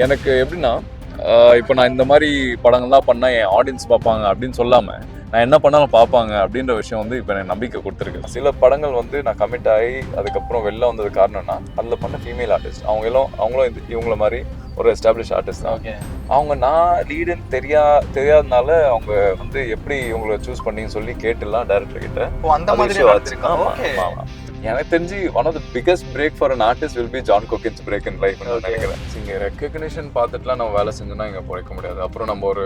எனக்கு எப்படின்னா இப்போ நான் இந்த மாதிரி படங்கள்லாம் பண்ணால் என் ஆடியன்ஸ் பார்ப்பாங்க அப்படின்னு சொல்லாமல் நான் என்ன பண்ணாலும் பார்ப்பாங்க அப்படின்ற விஷயம் வந்து இப்போ எனக்கு நம்பிக்கை கொடுத்துருக்கு. சில படங்கள் வந்து நான் கமிட் ஆகி அதுக்கப்புறம் வெளில வந்தது காரணம்னா அதில் பண்ண ஃபீமேல் ஆர்டிஸ்ட் அவங்களும் இவங்கள மாதிரி ஒரு எஸ்டாப்ளிஷ் ஆர்டிஸ்ட் தான். அவங்க நான் லீடுன்னு தெரியாதனால அவங்க வந்து எப்படி இவங்களை சூஸ் பண்ணின்னு சொல்லி கேட்டுலாம் டைரக்டர் கிட்ட அந்த மாதிரி. எனக்கு தெரிஞ்சு one of the biggest break for an artist will be John Kokken break in life நினைக்கிறேன். இங்கே ரெக்கக்னிஷன் பார்த்துட்டுலாம் நம்ம வேலை செஞ்சோம்னா இங்கே பிழைக்க முடியாது. அப்புறம் நம்ம ஒரு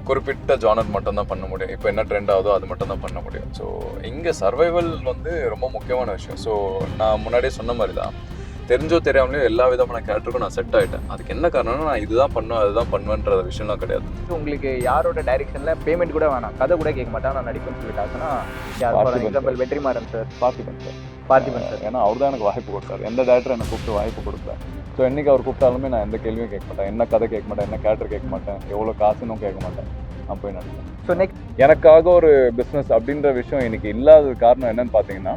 குறிப்பிட்ட ஜானர் மட்டும் தான் பண்ண முடியும். இப்போ என்ன ட்ரெண்ட் ஆகுதோ அது மட்டும் தான் பண்ண முடியும். ஸோ இங்கே சர்வைவல் வந்து ரொம்ப முக்கியமான விஷயம். ஸோ நான் முன்னாடியே சொன்ன மாதிரி தான், தெரிஞ்சோ தெரியாமலையோ எல்லா விதமான கேரக்டருக்கும் நான் செட் ஆகிட்டேன். அதுக்கு என்ன காரணம்னா நான் இதுதான் பண்ணுவேன் அதுதான் பண்ணுவேன்ற விஷயம்லாம் கிடையாது. உங்களுக்கு யாரோட டைரக்ஷனில் பேமெண்ட் கூட வேணாம், கதை கூட கேட்க மாட்டேன், நான் நடிப்பேன்னு சொல்லிட்டாங்கன்னா example Vetrimaaran sir, Parthiban sir. ஏன்னா அவர் தான் எனக்கு வாய்ப்பு கொடுத்தாரு. எந்த டேரக்டர் எனக்கு கூப்பிட்டு வாய்ப்பு கொடுக்கல. ஸோ என்றைக்கு அவர் கூப்பிட்டாலுமே நான் எந்த கேள்வியும் கேட்க மாட்டேன், என்ன கதை கேட்க மாட்டேன், என்ன கேரக்டர் கேட்க மாட்டேன், எவ்வளோ காசுன்னு கேட்க மாட்டேன். நான் போய் நடிப்பேன். ஸோ நெக்ஸ்ட் எனக்காக ஒரு பிஸ்னஸ் அப்படின்ற விஷயம் இன்னைக்கு இல்லாத காரணம் என்னன்னு பார்த்தீங்கன்னா,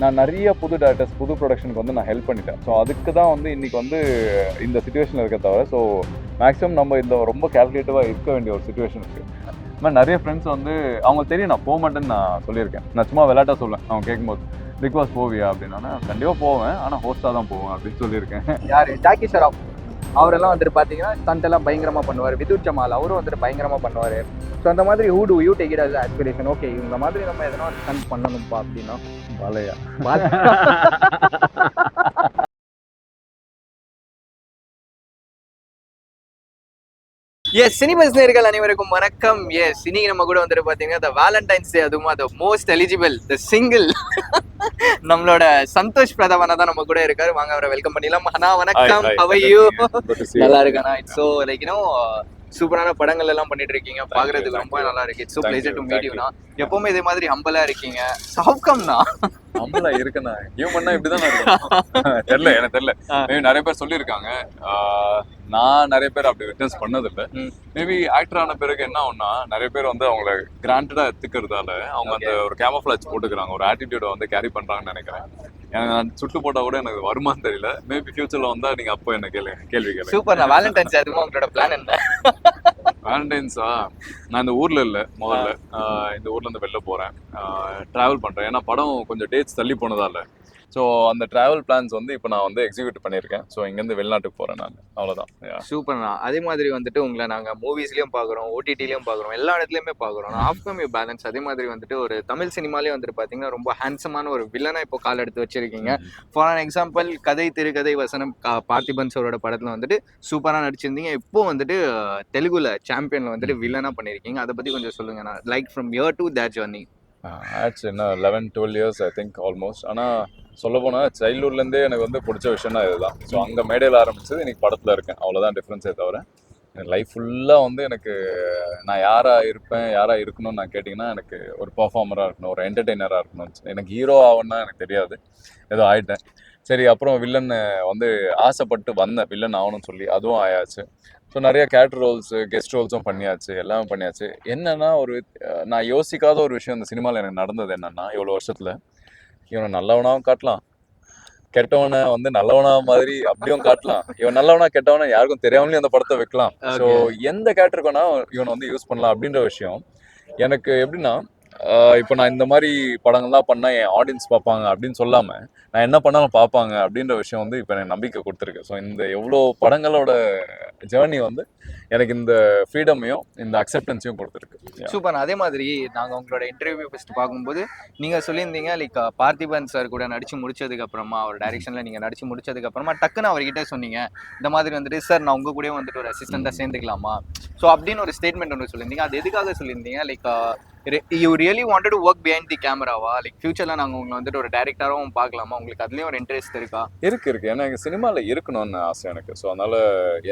நான் நிறைய புது டேரக்டர்ஸ் புது ப்ரொடக்ஷனுக்கு வந்து நான் ஹெல்ப் பண்ணிட்டேன். ஸோ அதுக்கு தான் வந்து இன்றைக்கி வந்து இந்த சுச்சுவேஷனில் இருக்க தவிர, ஸோ மேக்ஸிமம் நம்ம இந்த ரொம்ப கேல்குலேட்டிவாக இருக்க வேண்டிய ஒரு சுச்சுவேஷன் இருக்குது. இந்த மாதிரி நிறைய ஃப்ரெண்ட்ஸ் வந்து அவங்களுக்கு தெரியும் நான் போக மாட்டேன்னு நான் சொல்லியிருக்கேன். நான் சும்மா விளையாட்டாக சொல்லுவேன் அவங்க கேட்கும்போது, பிக் பாஸ் போவியா அப்படின்னா கண்டிப்பாக போவேன், ஆனால் ஹோஸ்ட்டாக தான் போவேன் அப்படின்னு சொல்லியிருக்கேன். யார் ஜாக்கி ஷெராஃப் அவரெல்லாம் வந்துட்டு பார்த்தீங்கன்னா ஸ்டண்டெல்லாம் பயங்கரமாக பண்ணுவார். விதுர் ஜமால் அவரும் வந்துட்டு பயங்கரமாக பண்ணுவார். ஸோ அந்த மாதிரி who do you take it as aspiration? Okay இந்த மாதிரி நம்ம எதனா ஸ்டண்ட் பண்ணணும்ப்பா அப்படின்னா பாலையா. எஸ் சினிபஸ் நேயர்கள் அனைவருக்கும் வணக்கம். எஸ் இன்னைக்கு நம்ம கூட வந்துட்டு பார்த்தீங்கன்னா த வேலண்டைன்ஸ் டே, அதுவும் the most eligible the single நம்மளோட சந்தோஷ் பிரதாவனா தான் நம்ம கூட இருக்காரு. வாங்க அவரை வெல்கம் பண்ணிடலாம். அண்ணா வணக்கம், ஹவ் ஆர் யூ? நல்லா இருக்கேண்ணா. இட்ஸ் ஸோ லைக் சூப்பரான படங்கள் எல்லாம் பண்ணிட்டு இருக்கீங்க, பாக்குறதுக்கு ரொம்ப நல்லா இருக்கு. It's so pleasure to meet யூனா. எப்பவுமே இதே மாதிரி ஹம்பலா இருக்கீங்க. சாப்கம்னா ஹம்பலா இருக்குண்ணா, ஹியூமன்னா இப்படிதான் தெரியல, எனக்கு தெரியல. மேபி நிறைய பேர் சொல்லியிருக்காங்க, நான் நிறைய பேர் அப்படி விட்னஸ் பண்ணதில்லை. மேபி ஆக்டர் ஆன பிறகு என்ன ஆகும்னா, நிறைய பேர் வந்து அவங்கள கிராண்டடா எடுத்துக்கிறதால அவங்க அந்த ஒரு கேமோஃபிளாஜ் போட்டுக்கிறாங்க, ஒரு ஆட்டிடியூட வந்து கேரி பண்றாங்கன்னு நினைக்கிறேன். எனக்கு நான் சுட்டு போட்டா கூட எனக்கு வருமானு தெரியல. மேபி ஃபியூச்சர்ல வந்தா நீங்க அப்போ என்ன கேள்வி கேளுங்க. சூப்பர். வேலண்டைன்ஸ் அதுவும் உங்களோட பிளான் என்ன? வேலண்டைன்ஸா, நான் இந்த ஊர்ல இல்லை முதல்ல, இந்த ஊர்ல இருந்து வெளில போறேன், டிராவல் பண்றேன். ஏன்னா படம் கொஞ்சம் டேட்ஸ் தள்ளி போனதால ஸோ அந்த டிராவல் பிளான்ஸ் வந்து இப்போ நான் வந்து எக்ஸிக்யூட் பண்ணியிருக்கேன். ஸோ இங்கேருந்து வெளிநாட்டுக்கு போகிறேன் நான், அவ்வளோதான். சூப்பர்ண்ணா. அதே மாதிரி வந்துட்டு உங்களை நாங்கள் மூவிஸ்லேயும் பார்க்குறோம், ஓடிடிலையும் பார்க்குறோம், எல்லா இடத்துலையுமே பார்க்குறோம். ஆஃப்கம் யூ பேலன்ஸ். அதே மாதிரி வந்துட்டு ஒரு தமிழ் சினிமாலேயே வந்துட்டு பார்த்தீங்கன்னா ரொம்ப ஹேண்ட்ஸமான ஒரு வில்லனாக இப்போ கால் எடுத்து வச்சிருக்கீங்க. ஃபார் அன் எக்ஸாம்பிள் கதை திருக்கதை வசனம் பார்த்திபன் சாரோட படத்தில் வந்துட்டு சூப்பராக நடிச்சிருந்தீங்க. இப்போ வந்துட்டு தெலுங்குல சாம்பியனில் வந்துட்டு வில்லனாக பண்ணியிருக்கீங்க. அதை பற்றி கொஞ்சம் சொல்லுங்கண்ணா. Like from year to that journey. ஆட்ஸ் என்ன 11-12 இயர்ஸ் ஐ திங்க் ஆல்மோஸ்ட். ஆனால் சொல்ல போனால் சைல்ட்ஹுட்லேருந்தே எனக்கு வந்து பிடிச்ச விஷயம்னா இதுதான். ஸோ அங்கே மேடையில் ஆரம்பிச்சது இன்னைக்கு படத்தில் இருக்கேன், அவ்வளோதான் டிஃப்ரென்ஸே தவிர. எனக்கு லைஃப் ஃபுல்லாக வந்து எனக்கு நான் யாராக இருப்பேன் யாராக இருக்கணும்னு நான் கேட்டிங்கன்னா, எனக்கு ஒரு பர்ஃபார்மராக இருக்கணும், ஒரு என்டர்டெய்னராக இருக்கணும். எனக்கு ஹீரோ ஆகணும்னா எனக்கு தெரியாது, ஏதோ ஆகிட்டேன். சரி, அப்புறம் வில்லன் வந்து ஆசைப்பட்டு வந்தேன் வில்லன் ஆகணும்னு சொல்லி, அதுவும் ஆயாச்சு. ஸோ நிறைய கேரக்டர் ரோல்ஸு கெஸ்ட் ரோல்ஸும் பண்ணியாச்சு, எல்லாமே பண்ணியாச்சு. என்னென்னா ஒரு நான் யோசிக்காத ஒரு விஷயம் இந்த சினிமாவில் எனக்கு நடந்தது என்னென்னா, இவ்வளோ வருஷத்தில் இவனை நல்லவனாகவும் காட்டலாம், கெட்டவனை வந்து நல்லவனா மாதிரி அப்படியும் காட்டலாம், இவன் நல்லவனா கெட்டவனா யாருக்கும் தெரியாமலே அந்த படத்தை வைக்கலாம். ஸோ எந்த கேரக்டருக்கு வேணா இவனை வந்து யூஸ் பண்ணலாம் அப்படின்ற விஷயம் எனக்கு எப்படின்னா, இப்போ நான் இந்த மாதிரி படங்கள்லாம் பண்ணால் என் ஆடியன்ஸ் பார்ப்பாங்க அப்படின்னு சொல்லாமல் நான் என்ன பண்ணாலும் பார்ப்பாங்க அப்படின்ற விஷயம் வந்து இப்போ எனக்கு நம்பிக்கை கொடுத்துருக்கு. ஸோ இந்த எவ்வளோ படங்களோட ஜேர்னி வந்து எனக்கு இந்த ஃப்ரீடமையும் இந்த அக்செப்டன்ஸையும் கொடுத்துருக்கு. சூப்பர். அதே மாதிரி நாங்கள் உங்களோட இன்டர்வியூ ஃபஸ்ட்டு பார்க்கும்போது நீங்கள் சொல்லியிருந்தீங்க லைக் பார்த்திபன் சார் கூட நடிச்சு முடிச்சதுக்கப்புறமா, அவர் டைரக்ஷனில் நீங்கள் நடிச்சு முடிச்சதுக்கப்புறமா டக்குன்னு அவர்கிட்ட சொன்னீங்க இந்த மாதிரி வந்துட்டு, சார் நான் உங்கள் கூட வந்துட்டு ஒரு அசிஸ்டண்ட்டாக சேர்ந்துக்கலாமா? ஸோ அப்படின்னு ஒரு ஸ்டேட்மெண்ட் ஒன்று சொல்லியிருந்தீங்க. அது எதுக்காக சொல்லியிருந்தீங்க? Like you really wanted to work behind the கேமராவா? லைக் ஃபியூச்சரில் நாங்கள் உங்களை வந்துட்டு ஒரு டேரக்டராகவும் பார்க்கலாமா? உங்களுக்கு அதுலேயும் ஒரு இன்ட்ரெஸ்ட் இருக்கா? இருக்கு. ஏன்னா எனக்கு சினிமாவில் இருக்கணும்னு ஆசை எனக்கு. ஸோ அதனால்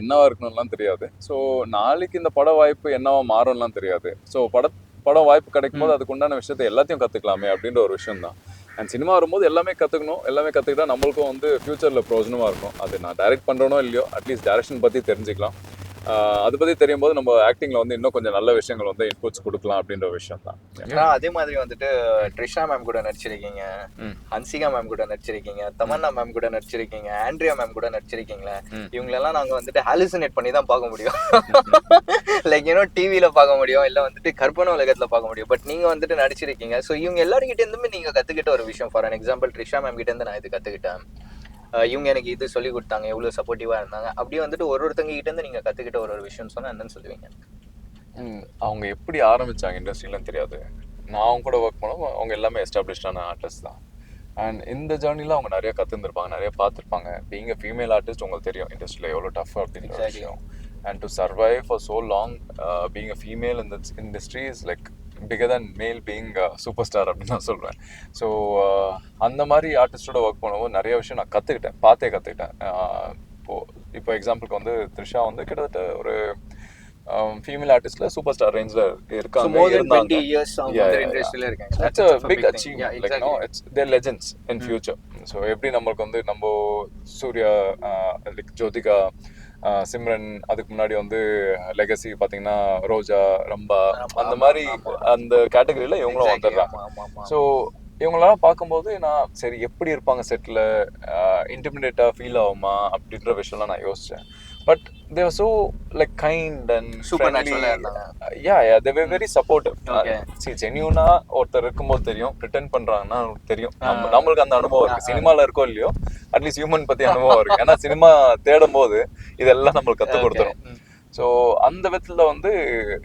என்னவா இருக்கணும்லாம் தெரியாது. ஸோ நாளைக்கு இந்த பட வாய்ப்பு என்னவா மாறும்லாம் தெரியாது. ஸோ படம் வாய்ப்பு கிடைக்கும் போது அதுக்கு உண்டான விஷயத்தை எல்லாத்தையும் கற்றுக்கலாமே அப்படின்ற ஒரு விஷயம் தான். அண்ட் சினிமா வரும்போது எல்லாமே கற்றுக்கணும், எல்லாமே கற்றுக்கிட்டா நம்மளுக்கும் வந்து ஃப்யூச்சரில் ப்ரோஜனமாக இருக்கும். அது நான் டைரக்ட் பண்ணுறனோ இல்லையோ, அட்லீஸ்ட் டைரக்ஷன் பற்றி தெரிஞ்சுக்கலாம். அதை பற்றி தெரியும் போது நம்ம ஆக்டிங்கில் வந்து இன்னும் கொஞ்சம் நல்ல விஷயங்கள் வந்து இன்புட்ஸ் கொடுக்கலாம் அப்படின்ற ஒரு விஷயம் தான். ஏன்னா அதே மாதிரி வந்துட்டு ட்ரிஷா மேம் கூட நடிச்சிருக்கீங்க, ஹன்சிகா மேம் கூட நடிச்சிருக்கீங்க, தமன்னா மேம் கூட நடிச்சிருக்கீங்க, ஆண்ட்ரியா மேம் கூட நடிச்சிருக்கீங்களே. இவங்களெல்லாம் நாங்க வந்துட்டு ஹாலுசினேட் பண்ணி தான் பார்க்க முடியும். லைக் ஏன்னோ டிவியில பார்க்க முடியும், இல்லை வந்துட்டு கற்பனை உலகத்துல பார்க்க முடியும். பட் நீங்க வந்துட்டு நடிச்சிருக்கீங்க. ஸோ இவங்க எல்லாருக்கிட்ட இருந்துமே நீங்க கத்துக்கிட்ட ஒரு விஷயம். For an example Trisha ma'am கிட்ட இருந்து நான் இது கத்துக்கிட்டேன், இவங்க எனக்கு இது சொல்லி கொடுத்தாங்க, எவ்வளவு சப்போர்ட்டிவா இருந்தாங்க. அப்படியே வந்துட்டு ஒருத்தங்க கிட்ட இருந்து நீங்க கத்துக்கிட்ட ஒரு விஷயம் சொன்னா என்னன்னு சொல்லுவீங்க? அவங்க எப்படி ஆரம்பிச்சாங்க இண்டஸ்ட்ரியிலும் தெரியாது. நான் அவங்க கூட ஒர்க் பண்ணுவோம், அவங்க எல்லாமே எஸ்டாப்ளிஷ்டான ஆர்டிஸ்ட் தான். அண்ட் இந்த ஜேர்னியில் அவங்க நிறைய கற்றுருந்துருப்பாங்க, நிறைய பார்த்துருப்பாங்க. பீங் அ ஃபீமேல் ஆர்டிஸ்ட் உங்களுக்கு தெரியும் இண்டஸ்ட்ரியில் எவ்வளோ டஃப் அப்படின்ற விஷயம். And to survive for so long being a female இந்த industry is like bigger than male being super star அப்படின்னு நான் சொல்வேன். ஸோ அந்த மாதிரி ஆர்டிஸ்டோட ஒர்க் பண்ணும்போது நிறைய விஷயம் நான் கற்றுக்கிட்டேன், பார்த்தே கற்றுக்கிட்டேன். இப்போ எக்ஸாம்பிளுக்கு வந்து த்ரிஷா வந்து கிட்டத்தட்ட ஒரு ஃபீமேல் ஆர்டிஸ்ட்ல சூப்பர் ஸ்டார் ரேஞ்சில் இருக்காங்க, இருந்தாங்க. That's a big achievement. Like, no, they're legends in future. So எப்படி நம்மளுக்கு வந்து நம்ம சூர்யா, லைக் ஜோதிகா, சிம்ரன், அதுக்கு முன்னாடி வந்து லெகசி பார்த்தீங்கன்னா ரோஜா, ரம்பா, அந்த மாதிரி அந்த கேட்டகரியில் இவங்களும் வந்துடுறாங்க. ஸோ இவங்களெல்லாம் பார்க்கும்போது நான் சரி எப்படி இருப்பாங்க செட்டில், இன்டிமிடேட்டாக ஃபீல் ஆகுமா அப்படின்ற விஷயம்லாம் நான் யோசித்தேன். But they were so like kind and super friendly. yeah they were very supportive. see genuine ஒருத்தர் இருக்கும்போது தெரியும், பிரிட்டெண்ட் பண்றாங்கன்னா தெரியும். நம்மளுக்கு அந்த அனுபவம் இருக்கு, சினிமால இருக்கோ இல்லையோ அட்லீஸ்ட் ஹியூமன் பத்தி அனுபவம் இருக்கு. ஏன்னா சினிமா தேடும் போது இதெல்லாம் நம்மளுக்கு கற்றுக் கொடுத்துரும். ஸோ அந்த விதத்துல வந்து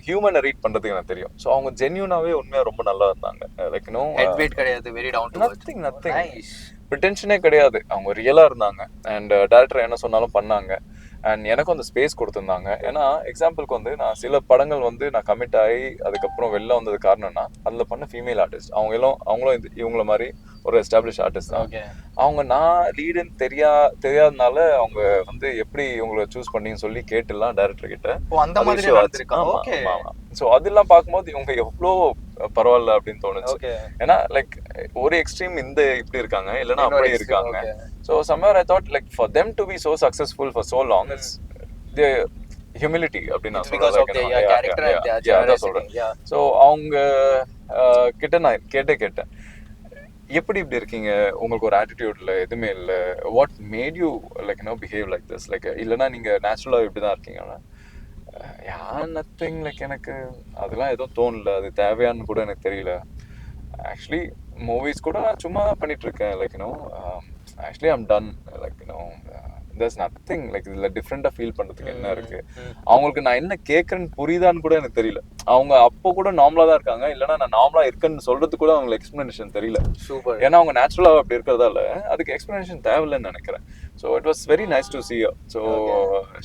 ஹியூமனை ரீட் பண்றதுக்கு எனக்கு தெரியும். ஸோ அவங்க ஜென்யூனாவே உண்மையா ரொம்ப நல்லா இருந்தாங்க. லைக் நோ ஹெட்வெயிட் கிடையாது, very down to earth, nothing ப்ரிட்டென்ஷனே கிடையாது. அவங்க ரியலா இருந்தாங்க. அண்ட் டைரக்டர் என்ன சொன்னாலும் பண்ணாங்க. அண்ட் எனக்கும் அந்த ஸ்பேஸ் கொடுத்துருந்தாங்க. ஏன்னா எக்ஸாம்பிளுக்கு வந்து நான் சில படங்கள் வந்து நான் கமிட் ஆகி அதுக்கப்புறம் வெளில வந்தது காரணம்னா அதில் பண்ண ஃபீமேல் ஆர்டிஸ்ட் அவங்களும் இவங்கள மாதிரி ஒரு எஸ்டாப்ளிஷ் ஆர்டிஸ்ட் தான். அவங்க நான் லீடுன்னு தெரியாதனால அவங்க வந்து எப்படி இவங்களை சூஸ் பண்ணின்னு சொல்லி கேட்டுலாம் டைரக்டர் கிட்ட. ஸோ அதெல்லாம் பார்க்கும்போது இவங்க எவ்வளோ பரவாயில்ல அப்படின்னு தோணுச்சு. ஏன்னா லைக் ஒரு எக்ஸ்ட்ரீம் இந்த இப்படி இருக்காங்க, இல்லைன்னா அப்படியே இருக்காங்க. So somewhere I thought like for them to be so successful for so long is the humility அப்படின்னு நான் சொல்றேன். ஸோ அவங்க கிட்ட நான் கேட்டேன் எப்படி இப்படி இருக்கீங்க, உங்களுக்கு ஒரு ஆட்டிடியூட்ல எதுவுமே இல்லை, what made you like no behave like this, like இல்லைன்னா நீங்க நேச்சுரலாக இப்படி தான் இருக்கீங்கன்னா நத்திங், லைக் எனக்கு அதெல்லாம் எதுவும் தோணல, அது தேவையான்னு கூட எனக்கு தெரியல. ஆக்சுவலி மூவிஸ் கூட நான் சும்மா பண்ணிட்டு இருக்கேன். Like actually I'm done. like there's nothing like இதுல டிஃப்ரெண்டா ஃபீல் பண்றதுக்கு என்ன இருக்கு. அவங்களுக்கு நான் என்ன கேட்கறேன்னு புரியுதான்னு கூட எனக்கு தெரியல. அவங்க அப்போ கூட நார்மலா தான் இருக்காங்க, இல்லைன்னா நான் நார்மலா இருக்கேன்னு சொல்றது கூட அவங்களுக்கு எக்ஸ்பிளனேஷன் தெரியல. ஏன்னா அவங்க நேச்சுரலா அப்படி இருக்கிறதால அதுக்கு எக்ஸ்பிளனேஷன் தேவையில்லைன்னு நினைக்கிறேன். So it was very nice to see her. So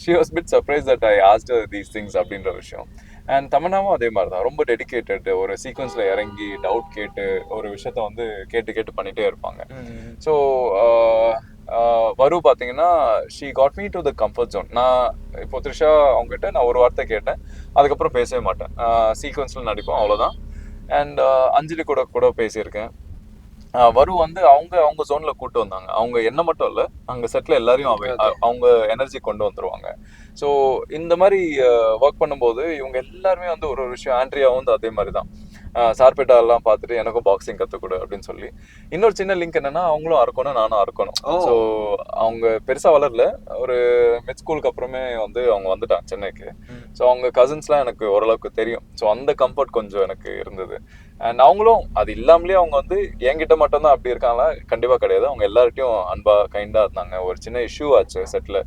she was bit surprised that I asked her these things அப்படின்ற விஷயம். அண்ட் தமன்னாவும் அதே மாதிரி தான், ரொம்ப டெடிக்கேட்டட். ஒரு சீக்வன்ஸ்ல இறங்கி டவுட் கேட்டு ஒரு விஷயத்த வந்து கேட்டு பண்ணிட்டே இருப்பாங்க. ஸோ வரு பார்த்தீங்கன்னா she got me to the comfort zone. நான் இப்போ த்ரிஷா அவங்ககிட்ட நான் ஒரு வார்த்தை கேட்டேன், அதுக்கப்புறம் பேசவே மாட்டேன், சீக்வன்ஸ்ல நடிப்போம், அவ்வளோதான். அண்ட் அஞ்சலி கூட பேசியிருக்கேன். வரு வந்து அவங்க ஜோன்ல கூட்டு வந்தாங்க. அவங்க என்ன மட்டும் இல்லை, அங்க செட்ல எல்லாரையும் அவங்க எனர்ஜி கொண்டு வந்துருவாங்க. ஸோ இந்த மாதிரி ஒர்க் பண்ணும்போது இவங்க எல்லாருமே வந்து ஒரு விஷயம், ஆண்ட்ரியாவும் வந்து அதே மாதிரி தான், சார்பேட்டா எல்லாம் பார்த்துட்டு எனக்கும் பாக்ஸிங் கற்றுக்கொடு அப்படின்னு சொல்லி. இன்னொரு சின்ன லிங்க் என்னன்னா, அவங்களும் அறுக்கணும், நானும் அறுக்கணும். ஸோ அவங்க பெருசா வளரல, ஒரு மிட் ஸ்கூலுக்கு அப்புறமே வந்து அவங்க வந்துட்டாங்க சென்னைக்கு. ஸோ அவங்க கசின்ஸ்லாம் எனக்கு ஓரளவுக்கு தெரியும். ஸோ அந்த கம்ஃபர்ட் கொஞ்சம் எனக்கு இருந்தது. அண்ட் அவங்களும் அது இல்லாமலே அவங்க வந்து என்கிட்ட மட்டும்தான் அப்படி இருக்காங்களா, கண்டிப்பாக கிடையாது. அவங்க எல்லார்ட்டையும் அன்பா கைண்டா இருந்தாங்க. ஒரு சின்ன இஷ்யூ ஆச்சு செட்டில்,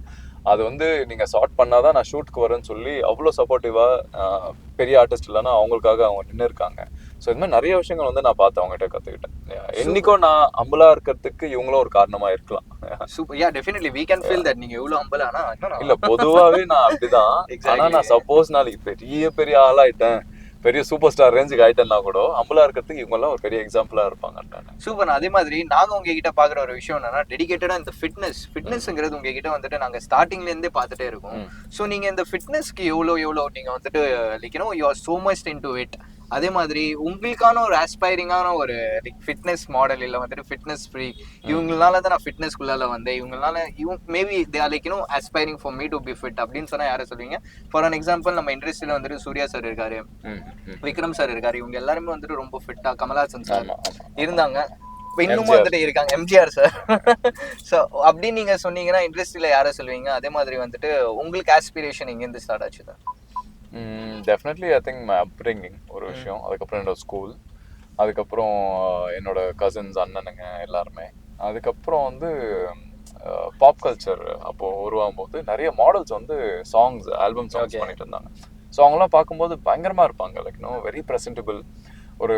அது வந்து நீங்கள் சார்ட் பண்ணாதான் நான் ஷூட்டுக்கு வரேன்னு சொல்லி அவ்வளோ சப்போர்ட்டிவாக, பெரிய ஆர்டிஸ்ட் இல்லைன்னா அவங்களுக்காக அவங்க நின்று இருக்காங்க. ஸோ இது மாதிரி நிறைய விஷயங்கள் வந்து நான் பார்த்து அவங்ககிட்ட கற்றுக்கிட்டேன். என்னைக்கும் நான் அம்பலா இருக்கிறதுக்கு இவங்களும் ஒரு காரணமாக இருக்கலாம். Super, yeah definitely we can feel that நீங்க எவ்வளவு அம்பலானா இல்லை, பொதுவாகவே நான் அப்படிதான். ஆனால் நான் சப்போஸ் நாளைக்கு பெரிய ஆளாயிட்டேன், பெரிய சூப்பர் ஸ்டார் ரேஞ்சுக்கு ஆயிட்டேன்னா கூட அம்பலா இருக்கிறதுக்கு இவங்கெல்லாம் ஒரு பெரிய எக்ஸாம்பிளா இருப்பாங்க. சூப்பர். அதே மாதிரி நாங்க உங்ககிட்ட பாக்குற ஒரு விஷயம் என்னன்னா, டெடிகேட்டடா இந்த ஃபிட்னஸ்ங்கிறது உங்ககிட்ட வந்துட்டு நாங்க ஸ்டார்டிங்ல இருந்தே பார்த்துட்டே இருக்கோம். ஸோ நீங்க இந்த ஃபிட்னஸ்க்கு எவ்வளோ நீங்க வந்துட்டு like you are so much into it. அதே மாதிரி உங்களுக்கான ஒரு ஆஸ்பைரிங்கான ஒரு ஃபிட்னஸ் மாடல் இல்லை வந்துட்டு ஃபிட்னஸ் ஃப்ரீ, இவங்களால தான் நான் ஃபிட்னஸ்குள்ளால வந்தேன், இவங்க maybe they are like aspiring for me to be fit அப்படின்னு சொன்னா யாரை சொல்லுவீங்க? ஃபார் அன் எக்ஸாம்பிள் நம்ம இண்டஸ்ட்ரியில வந்துட்டு சூர்யா சார் இருக்காரு, விக்ரம் சார் இருக்காரு, இவங்க எல்லாருமே வந்துட்டு ரொம்ப ஃபிட்டா, கமல்ஹாசன் சார் இருந்தாங்க, இன்னுமும் வந்துட்டு இருக்காங்க, எம்ஜிஆர் சார். ஸோ அப்படின்னு நீங்க சொன்னீங்கன்னா இண்டஸ்ட்ரியில யாரை சொல்லுவீங்க? அதே மாதிரி வந்துட்டு உங்களுக்கு ஆஸ்பிரேஷன் எங்கேருந்து ஸ்டார்ட் ஆச்சு தான்? Definitely I think my upbringing ஒரு விஷயம், அதுக்கப்புறம் என்னோட ஸ்கூல், அதுக்கப்புறம் என்னோட கசின்ஸ் அண்ணனுங்க எல்லாருமே, அதுக்கப்புறம் வந்து பாப் கல்ச்சர் அப்போது உருவாகும் போது நிறைய மாடல்ஸ் வந்து சாங்ஸ் ஆல்பம் சாங்ஸ் பண்ணிட்டு இருந்தாங்க. ஸோ அவங்களாம் பார்க்கும்போது பயங்கரமாக இருப்பாங்க, லைக் வெரி ப்ரெசன்டபிள். ஒரு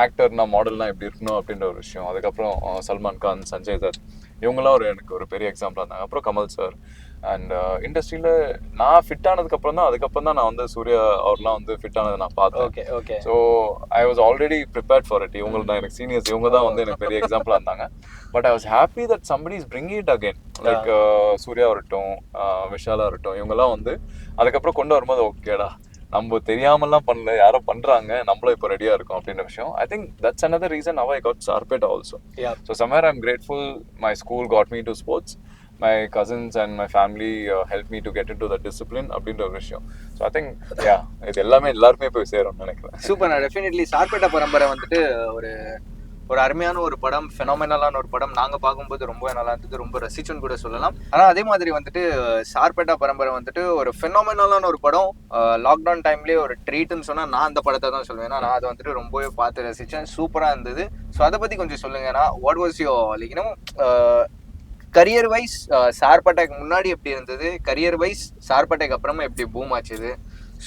ஆக்டர்னா மாடல்னா எப்படி இருக்கணும் அப்படின்ற ஒரு விஷயம். அதுக்கப்புறம் சல்மான் கான், சஞ்சய் தத், இவங்கெல்லாம் எனக்கு ஒரு பெரிய எக்ஸாம்பிளாக இருந்தாங்க. அப்புறம் கமல் சார். அண்ட் இண்டஸ்ட்ரியில் நான் ஃபிட் ஆனதுக்கப்புறம் தான் நான் வந்து சூர்யா அவர்லாம் வந்து ஃபிட் ஆனதை நான் பார்த்தேன். Okay okay. So I was already prepared for it. இவங்க தான் எனக்கு சீனியர்ஸ், இவங்க தான் வந்து எனக்கு பெரிய எக்ஸாம்பிளாக இருந்தாங்க. But I was happy that somebody is bringing it again. Like Suriya இருக்கட்டும், விஷாலா இருக்கட்டும், இவங்கெல்லாம் வந்து அதுக்கப்புறம் கொண்டு வரும்போது ஓகேடா, நம்ம தெரியாமலாம் பண்ணல, யாரோ பண்றாங்க, நம்மளும் இப்போ ரெடியா இருக்கும் அப்படின்ற விஷயம். I think that's another reason how I got Sarpeta also. So somewhere I'm grateful my school got me into sports. My cousins and my family helped me to get into that discipline அப்படின்ற ஒரு விஷயம். So I think இது எல்லாருமே போய் சேரும்னு நினைக்கிறேன். Super. Definitely Sarpatta பரம்பரை வந்துட்டு ஒரு அருமையான ஒரு படம், ஃபெனாமினலான ஒரு படம். நாங்கள் பார்க்கும்போது ரொம்ப நல்லா இருந்தது, ரொம்ப ரசிச்சுன்னு கூட சொல்லலாம். ஆனால் அதே மாதிரி வந்துட்டு சார்பேட்டா பரம்பரை வந்துட்டு ஒரு ஃபெனாமினலான ஒரு படம். லாக்டவுன் டைம்லேயே ஒரு ட்ரீட்னு சொன்னால் நான் அந்த படத்தை தான் சொல்லுவேன். ஏன்னா நான் அதை வந்துட்டு ரொம்பவே பார்த்து ரசித்தேன், சூப்பராக இருந்தது. ஸோ அதை பற்றி கொஞ்சம் சொல்லுங்கன்னா, what was your like career wise சார்பேட்டாக்கு முன்னாடி எப்படி இருந்தது, கரியர் வைஸ் சார்பேட்டாக்கு அப்புறமா எப்படி பூம் ஆச்சுது?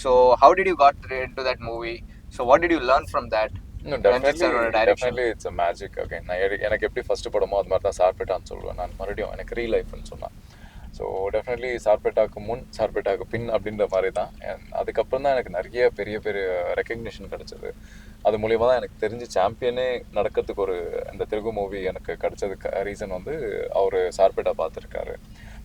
So how did you got into that movie? So what did you learn from that? Definitely it's a magic again. எனக்கு எப்படி ஃபர்ஸ்ட் படமோ அது மாதிரி தான் சார்பேட்டான்னு சொல்லுவேன் நான். மறுபடியும் எனக்கு ரீல் லைஃப்னு சொன்னேன். ஸோ டெஃபினெட்லி சார்பேட்டாக்கு முன், சார்பேட்டாக்கு பின் அப்படின்ற மாதிரி தான். அதுக்கப்புறம் தான் எனக்கு நிறைய பெரிய பெரிய ரெக்கக்னிஷன் கிடச்சிது. அது மூலியமாக தான் எனக்கு தெரிஞ்சு சாம்பியனே நடக்கிறதுக்கு ஒரு இந்த தெலுங்கு மூவி எனக்கு கிடச்சதுக்கு ரீசன் வந்து அவர் சார்பேட்டா பார்த்துருக்காரு.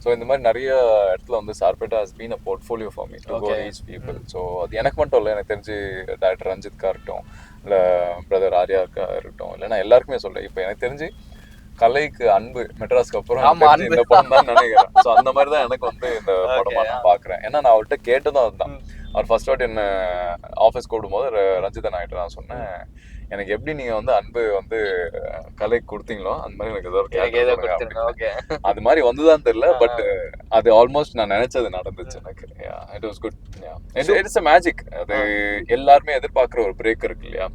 ஸோ இந்த மாதிரி நிறைய இடத்துல வந்து Sarpatta has been a portfolio for me to go reach people. So அது எனக்கு மட்டும் இல்லை, எனக்கு தெரிஞ்சு டைரக்டர் ரஞ்சித்கா இருக்கட்டும், இல்லை பிரதர் ஆர்யாக்கா இருக்கட்டும், இல்லைன்னா எல்லாருக்குமே சொல்ல. இப்போ எனக்கு தெரிஞ்சு கலைக்கு அன்பு மெட்ராஸ்க்கு அப்புறம் இந்த படம் தான் நினைக்கிறேன். ஸோ அந்த மாதிரி தான் எனக்கு வந்து இந்த படமா நான் பார்க்குறேன். ஏன்னா நான் அவர்கிட்ட கேட்டதும் அதுதான். அவர் ஃபர்ஸ்ட் வாட் என்ன ஆஃபீஸ் கூடும்போது ரஞ்சிதன் ஆகிட்டு நான் சொன்னேன், எனக்கு எப்படி நீங்க வந்து அன்பு வந்து கலைக்கு கொடுத்தீங்களோ அந்த மாதிரி எனக்கு ஏதோ அது மாதிரி வந்துதான் தெரியல. பட் அது ஆல்மோஸ்ட் நான் நினைச்சது நடந்துச்சு எனக்கு. It was good. It's a magic. அது எல்லாருமே எதிர்பார்க்குற ஒரு பிரேக் இருக்கு இல்லையா,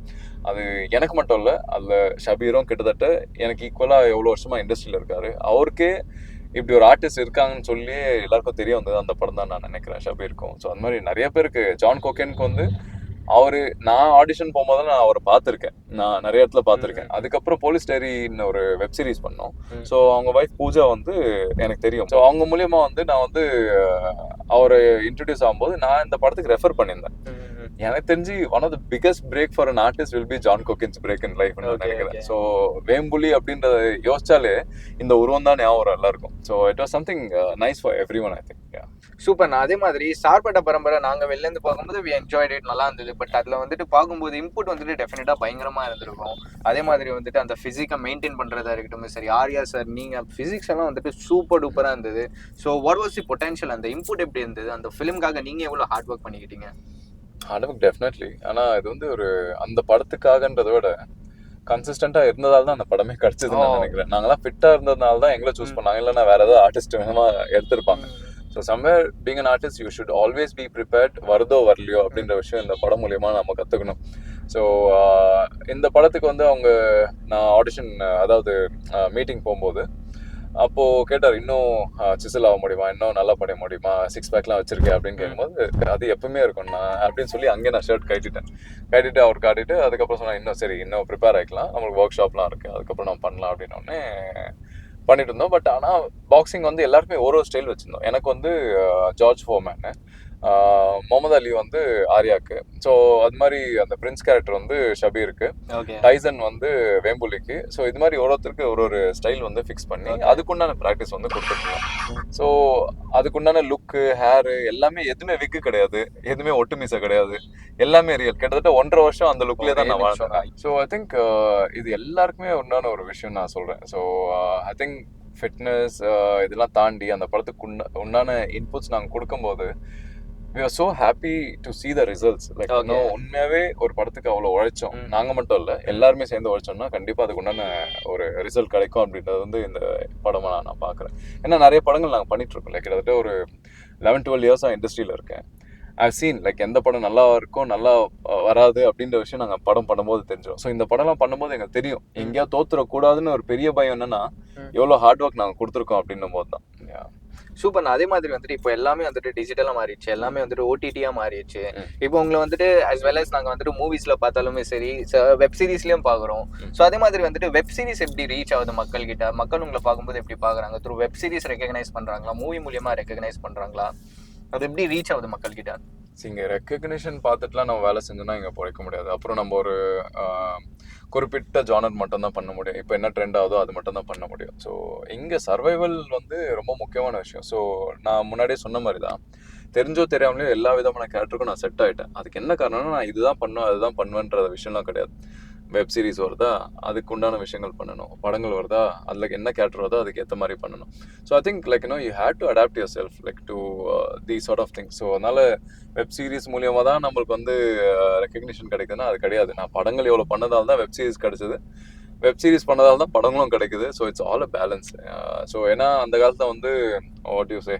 அது எனக்கு மட்டும் இல்லை, அதில் ஷபீரும் கிட்டத்தட்ட எனக்கு ஈக்குவலாக எவ்வளோ வருஷமா இண்டஸ்ட்ரியில் இருக்காரு. அவருக்கே இப்படி ஒரு ஆர்டிஸ்ட் இருக்காங்கன்னு சொல்லி எல்லாருக்கும் தெரிய வந்தது அந்த படம் தான் நான் நினைக்கிறேன், ஷபீருக்கும். ஸோ அந்த மாதிரி நிறைய பேருக்கு, ஜான் கோகேனுக்கு வந்து நான் ஆடிஷன் போகும்போது நான் அவரை பார்த்துருக்கேன், நான் நிறைய இடத்துல பார்த்துருக்கேன். அதுக்கப்புறம் போலீஸ் டைரின்னு ஒரு வெப் சீரிஸ் பண்ணோம். ஸோ அவங்க ஒய்ஃப் பூஜா வந்து எனக்கு தெரியும். ஸோ அவங்க மூலியமா வந்து நான் வந்து அவரை இன்ட்ரடியூஸ் ஆகும்போது நான் இந்த படத்துக்கு ரெஃபர் பண்ணியிருந்தேன். எனக்கு தெரிஞ்சு one of the biggest break for an artist will be John Kokken break in life நினைக்கிறேன். ஸோ வேம்புலி அப்படின்றத யோசிச்சாலே இந்த உருவம் தான் ஞாபகம் எல்லாருக்கும். So it was something nice for everyone I think. Super. நான் அதே மாதிரி சார்பேட்டா பரம்பரை நாங்கள் வெளிலேருந்து பார்க்கும்போது வி என்ஜாய்ட் இட், நல்லா இருந்தது. பட் அதில் வந்துட்டு பார்க்கும்போது இன்புட் வந்துட்டு டெஃபினட்டாக பயங்கரமாக இருந்திருக்கும். அதே மாதிரி வந்துட்டு அந்த ஃபிசிக்கை மெயின்டைன் பண்ணுறதா இருக்கட்டும், சரி ஆர்யா சார் நீங்கள் ஃபிசிக்ஸ் எல்லாம் வந்துட்டு சூப்பர் டூப்பராக இருந்தது. So what was the potential, அந்த இன்புட் எப்படி இருந்தது, அந்த ஃபிலிம்காக நீங்கள் எவ்வளோ ஹார்ட் ஒர்க் பண்ணிக்கிட்டீங்க? Hard work definitely. ஆனால் இது வந்து ஒரு அந்த படத்துக்காகன்றதை விட கன்சிஸ்டண்டாக இருந்ததால் தான் அந்த படமே கிடச்சதுன்னு நான் நினைக்கிறேன். நாங்களாம் ஃபிட்டாக இருந்ததுனால தான் எங்களை சூஸ் பண்ணாங்க, இல்லைன்னா வேறு ஏதாவது ஆர்டிஸ்ட் வேணுமா எடுத்திருப்பாங்க. So somewhere being an artist you should always be prepared, வருதோ வரலையோ அப்படின்ற விஷயம் இந்த படம் மூலியமாக நம்ம கற்றுக்கணும். ஸோ இந்த படத்துக்கு வந்து நான் ஆடிஷன், அதாவது மீட்டிங் போகும்போது அப்போது கேட்டார், இன்னும் சிசில் ஆக முடியுமா, இன்னும் நல்லா பண்ண முடியுமா, 6 பேக்லாம் வச்சிருக்கேன் அப்படின்னு கேட்கும்போது, அது எப்பவுமே இருக்கும் நான் அப்படின்னு சொல்லி அங்கே நான் ஷர்ட் கட்டிட்டு அவர் காட்டிட்டு அதுக்கப்புறம் சொன்னேன், இன்னும் சரி இன்னும் ப்ரிப்பேர் ஆகிக்கலாம், நம்மளுக்கு ஒர்க் ஷாப்லாம் இருக்குது, அதுக்கப்புறம் நம்ம பண்ணலாம் அப்படின்னோடனே பண்ணிட்டு இருந்தோம். பட் ஆனால் பாக்ஸிங் வந்து எல்லாருமே ஒரு ஸ்டைல் வச்சுருந்தோம். எனக்கு வந்து ஜார்ஜ் ஃபோர்மேனு, முகமது அலி வந்து ஆர்யாக்கு. ஸோ அது மாதிரி அந்த பிரின்ஸ் கேரக்டர் வந்து ஷபீருக்கு, ஓகே டைசன் வந்து வேம்புலிக்கு. ஸோ இது மாதிரி ஒருத்தருக்கு ஒரு ஸ்டைல் வந்து ஃபிக்ஸ் பண்ணி அதுக்குண்டான ப்ராக்டிஸ் வந்து கொடுத்துருக்கோம். ஸோ அதுக்குண்டான லுக்கு, ஹேரு எல்லாமே எதுவுமே விக்கு கிடையாது, எதுவுமே ஒட்டு மீசை கிடையாது, எல்லாமே ரியல். கிட்டத்தட்ட 1.5 வருஷம் அந்த லுக்லேயே தான் நான் வாழ்ந்தேன். ஸோ ஐ திங்க் இது எல்லாருக்குமே உண்டான ஒரு விஷயம் நான் சொல்கிறேன். ஸோ ஐ திங்க் ஃபிட்னஸ் இதெல்லாம் தாண்டி அந்த படத்துக்கு உண்டான இன்புட்ஸ் நாங்கள் கொடுக்கும்போது we are so happy to see the results. Like உண்மையாவே ஒரு படத்துக்கு அவ்வளோ உழைச்சோம், நாங்கள் மட்டும் இல்லை எல்லாருமே சேர்ந்து உழைச்சோம்னா கண்டிப்பாக அதுக்கு உண்டான ஒரு ரிசல்ட் கிடைக்கும் அப்படின்றது வந்து இந்த படமாக நான் பார்க்குறேன். ஏன்னா நிறைய படங்கள் நாங்கள் பண்ணிட்டு இருக்கோம். லைக் கிட்டத்தட்ட ஒரு 11-12 இயர்ஸாக இண்டஸ்ட்ரியில் இருக்கேன். ஐவ் சீன் லைக் எந்த படம் நல்லா இருக்கும் நல்லா வராது அப்படின்ற விஷயம் நாங்கள் படம் பண்ணும்போது தெரிஞ்சிடும். ஸோ இந்த படம்லாம் பண்ணும்போது எங்களுக்கு தெரியும் எங்கேயா தோத்துறக்கூடாதுன்னு ஒரு பெரிய பயம் என்னன்னா எவ்வளோ ஹார்ட் ஒர்க் நாங்கள் கொடுத்துருக்கோம் அப்படின்னும் போது தான். சூப்பர். அதே மாதிரி வந்துட்டு இப்போ எல்லாமே வந்துட்டு டிஜிட்டலா மாறிடுச்சு, எல்லாமே வந்துட்டு ஓடிடியா மாறிடுச்சு. இப்போ உங்களை வந்துட்டு as well as நாங்க வந்துட்டு மூவிஸ்ல பார்த்தாலுமே சரி, வெப் சீரிஸ்லயும் பாக்குறோம். ஸோ அதே மாதிரி வந்துட்டு வெப் சீரிஸ் எப்படி ரீச் ஆகுது மக்கள் கிட்ட, மக்கள் உங்களை பார்க்கும்போது எப்படி பாக்குறாங்க, த்ரூ வெப் சீரிஸ் ரெகக்னைஸ் பண்றாங்களா, மூவி மூலியமா ரெகக்னைஸ் பண்றாங்களா, அது எப்படி ரீச் ஆகுது மக்கள் கிட்ட? இங்கே ரெக்கக்னிஷன் பார்த்துட்டுலாம் நம்ம வேலை செஞ்சோன்னா இங்கே பிழைக்க முடியாது. அப்புறம் நம்ம ஒரு குறிப்பிட்ட ஜானர் மட்டும் தான் பண்ண முடியும். இப்போ என்ன ட்ரெண்ட் ஆகுதோ அது மட்டும் தான் பண்ண முடியும். ஸோ இங்கே சர்வைவல் வந்து ரொம்ப முக்கியமான விஷயம். ஸோ நான் முன்னாடியே சொன்ன மாதிரி தான், தெரிஞ்சோ தெரியாமலே எல்லா விதமான கேரக்டருக்கும் நான் செட் ஆகிட்டேன். அதுக்கு என்ன காரணம்னா நான் இதுதான் பண்ணுவேன் அதுதான் பண்ணுவேன்ற விஷயம்லாம் கிடையாது. வெப் சீரிஸ் வருதா அதுக்கு உண்டான விஷயங்கள் பண்ணணும், படங்கள் வருதா அதில் என்ன கேரக்டர் வருதோ அதுக்கு ஏற்ற மாதிரி பண்ணணும். So I think like you had to adapt yourself like to the sort of things. So அதனால் வெப் சீரிஸ் மூலியமாக தான் நம்மளுக்கு வந்து ரெக்கக்னிஷன் கிடைக்குதுன்னா அது கிடையாது. நான் படங்கள் எவ்வளோ பண்ணதால் தான் வெப் சீரிஸ் கிடைச்சது, வெப் சீரிஸ் பண்ணதால் தான் படங்களும் கிடைக்குது. So it's all a balance. So ஏன்னா அந்த காலத்தில் வந்து வாட் யூ சே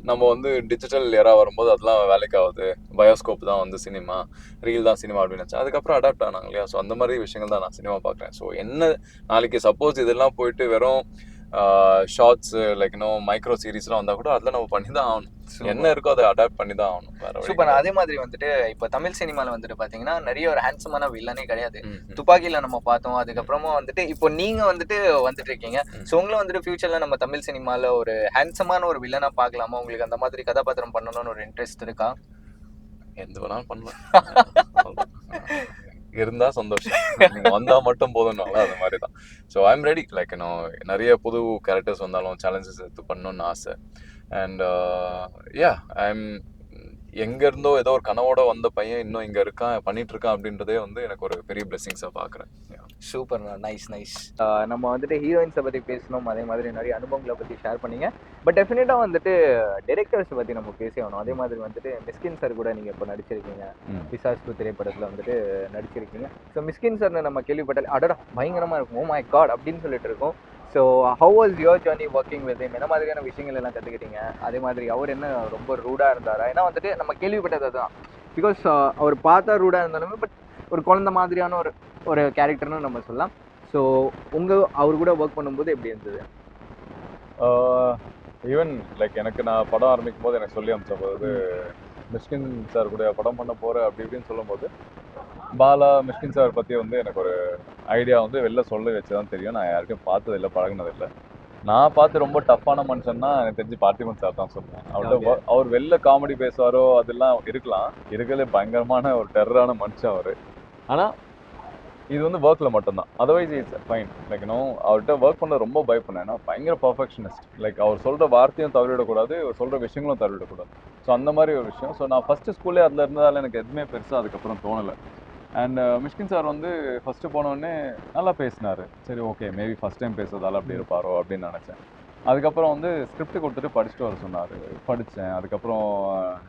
நம்ம வந்து டிஜிட்டல் எரா வரும்போது அதெல்லாம் வேலைக்கு ஆகுது, பயோஸ்கோப் தான் வந்து சினிமா, ரீல் தான் சினிமா அப்படின்னு நினச்சேன். அதுக்கப்புறம் அடாப்ட் ஆனாங்க இல்லையா. ஸோ அந்த மாதிரி விஷயங்கள் தான் நான் சினிமா பார்க்குறேன். ஸோ என்ன நாளைக்கு சப்போஸ் இதெல்லாம் போயிட்டு வெறும் ஷார்ட்ஸ் லைக் மைக்ரோ சீரீஸ்லாம் வந்தால் கூட அதில் நம்ம பண்ணி தான் ஆகணும். என்ன இருக்கோ அதை அடாப்ட் பண்ணி தான் ஆகணும். சூப்பர். அதே மாதிரி வந்துட்டு இப்போ தமிழ் சினிமாவில் வந்துட்டு பார்த்தீங்கன்னா நிறைய ஒரு ஹேண்ட்ஸமான வில்லனே கிடையாது. துப்பாக்கியில் நம்ம பார்த்தோம், அதுக்கப்புறமா வந்துட்டு இப்போ நீங்கள் வந்துட்டு இருக்கீங்க. ஸோ உங்களை வந்துட்டு ஃபியூச்சரில் நம்ம தமிழ் சினிமாவில் ஒரு ஹேண்ட்ஸமான ஒரு வில்லனாக பார்க்கலாமா? உங்களுக்கு அந்த மாதிரி கதாபாத்திரம் பண்ணணும்னு ஒரு இன்ட்ரெஸ்ட் இருக்கா? எந்த வேணாலும் பண்ணலாம், இருந்தா சந்தோஷம், நீங்க வந்தா மட்டும் போதும்னால அது மாதிரி தான். So I am ready. Like நிறைய புது கேரக்டர்ஸ் வந்தாலும் சேலஞ்சஸ் எடுத்து பண்ணணும்னு ஆசை. அண்ட் யா ஐ எம் எங்க இருந்தோ ஏதோ ஒரு கனவோட வந்த பையன் இன்னும் இங்க இருக்கான் பண்ணிட்டு இருக்கான் அப்படின்றதே வந்து எனக்கு ஒரு பெரிய பிளெஸிங்ஸா பாக்குறேன். Super, nice nice. நம்ம வந்துட்டு ஹீரோயின்ஸை பற்றி பேசணும், அதே மாதிரி நிறைய அனுபவங்களை பற்றி ஷேர் பண்ணீங்க. பட் டெஃபினட்டாக வந்துட்டு டைரக்டர்ஸ் பற்றி நம்ம பேசி ஆகணும். அதே மாதிரி வந்துட்டு மிஸ்கின் சார் கூட நீங்கள் இப்போ நடிச்சிருக்கீங்க, பிசாசு திரைப்படத்தில் வந்துட்டு நடிச்சிருக்கீங்க. ஸோ மிஸ்கின் சார் நம்ம கேள்விப்பட்டால் அடடா பயங்கரமாக இருக்கும், ஓ மை காட் அப்படின்னு சொல்லிட்டு இருக்கோம். So how was your journey working with him? என்ன மாதிரியான விஷயங்கள் எல்லாம் கற்றுக்கிட்டீங்க? அதே மாதிரி அவர் என்ன ரொம்ப ரூடாக இருந்தாரா? ஏன்னா வந்துட்டு நம்ம கேள்விப்பட்டது தான், பிகாஸ் அவர் பார்த்தா ரூடாக இருந்தாலுமே பட் ஒரு குழந்தை மாதிரியான ஒரு கேரக்டர்னு நம்ம சொல்லலாம். ஸோ அவர் கூட ஒர்க் பண்ணும்போது எப்படி இருந்தது? ஈவன் லைக் எனக்கு நான் படம் ஆரம்பிக்கும் போது எனக்கு சொல்லி அனுப்பிச்ச போது மிஸ்கின் சார் கூட படம் பண்ண போகிறேன் அப்படி இப்படின்னு சொல்லும்போது பாலா மிஸ்கின் சார் பற்றி வந்து எனக்கு ஒரு ஐடியா வந்து வெளில சொல்ல வச்சு தான் தெரியும். நான் யாருக்கும் பார்த்ததில்லை, பழகினதில்லை. நான் பார்த்து ரொம்ப டஃப்பான மனுஷன்னா எனக்கு தெரிஞ்சு பார்த்திபன் சார் தான் சொல்லுவேன். அவர்கிட்ட அவர் வெளில காமெடி பேசுவாரோ அதெல்லாம் இருக்கலாம், இருக்கிறதுலே பயங்கரமான ஒரு டெரரான மனுஷன் அவர். ஆனால் இது வந்து ஒர்க்கில் மட்டும்தான், அதர்வைஸ் இட்ஸ் ஃபைன். லைக் அவர்கிட்ட ஒர்க் பண்ண ரொம்ப பயப்படணும். ஏன்னா பயங்கர பர்ஃபெக்ஷனிஸ்ட். லைக் அவர் சொல்கிற வார்த்தையும் தவறிவிடக்கூடாது, அவர் சொல்கிற விஷயங்களும் தவறிவிடக்கூடாது. ஸோ அந்த மாதிரி ஒரு விஷயம். ஸோ நான் ஃபஸ்ட்டு ஸ்கூல்லே அதில் இருந்ததால் எனக்கு எதுவுமே பெருசாக அதுக்கப்புறம் தோணலை. அண்ட் மிஷ்கின் சார் வந்து ஃபஸ்ட்டு போனோடனே நல்லா பேசினார். சரி ஓகே மேபி ஃபஸ்ட் டைம் பேசுறதால அப்படி இருப்பாரோ அப்படின்னு நினச்சேன். அதுக்கப்புறம் வந்து ஸ்கிரிப்ட் கொடுத்துட்டு படிச்சுட்டு வர சொன்னார். படித்தேன். அதுக்கப்புறம்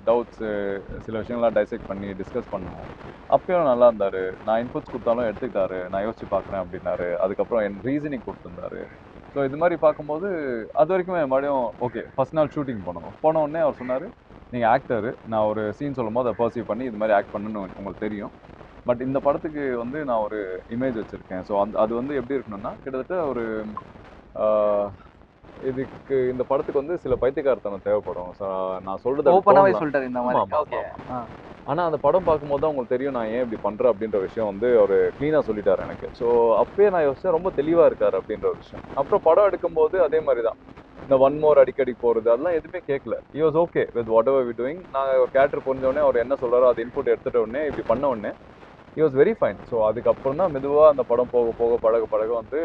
டவுட்ஸு சில விஷயங்கள்லாம் டைசெக்ட் பண்ணி டிஸ்கஸ் பண்ணுவோம். அப்பயும் நல்லா இருந்தார். நான் இன்புட்ஸ் கொடுத்தாலும் எடுத்துக்கிட்டாரு, நான் யோசிச்சு பார்க்குறேன் அப்படின்னாரு. அதுக்கப்புறம் என் ரீசனிங் கொடுத்துருந்தாரு. ஸோ இது மாதிரி பார்க்கும்போது அது வரைக்கும் மறுபடியும் ஓகே. ஃபஸ்ட் நாள் ஷூட்டிங் போனோடனே அவர் சொன்னார், நீங்கள் ஆக்டரு, நான் ஒரு சீன் சொல்லும் போது அதை பர்சீவ் பண்ணி இது மாதிரி ஆக்ட் பண்ணணும்னு உங்களுக்கு தெரியும். பட் இந்த படத்துக்கு வந்து நான் ஒரு இமேஜ் வச்சுருக்கேன். ஸோ அது வந்து எப்படி இருக்கணும்னா கிட்டத்தட்ட ஒரு இதுக்கு இந்த படத்துக்கு வந்து சில பைத்தியக்காரத்தனம் தேவைப்படும். நான் சொல்றது ஓப்பனாவே சொல்லிட்டாரு இந்த மாதிரி. ஓகே. ஆனால் அந்த படம் பார்க்கும்போது தான் உங்களுக்கு தெரியும் நான் ஏன் இப்படி பண்ணுறேன் அப்படின்ற விஷயம் வந்து அவர் க்ளீனாக சொல்லிட்டார் எனக்கு. ஸோ அப்பயே நான் யோசிச்சேன் ரொம்ப தெளிவாக இருக்கார் அப்படின்ற ஒரு விஷயம். அப்புறம் படம் எடுக்கும்போது அதே மாதிரி தான் இந்த ஒன் மோர் அடிக்கடி போகிறது அதெல்லாம் எதுவுமே கேட்கல. he was okay with whatever we doing. நாங்கள் கேரக்டர் புரிஞ்ச உடனே அவர் என்ன சொல்கிறாரோ அது இன்புட் எடுத்துகிட்ட உடனே இப்படி பண்ண உடனே he was very fine. So அதுக்கப்புறம் தான் மெதுவாக அந்த படம் போக போக பழக வந்து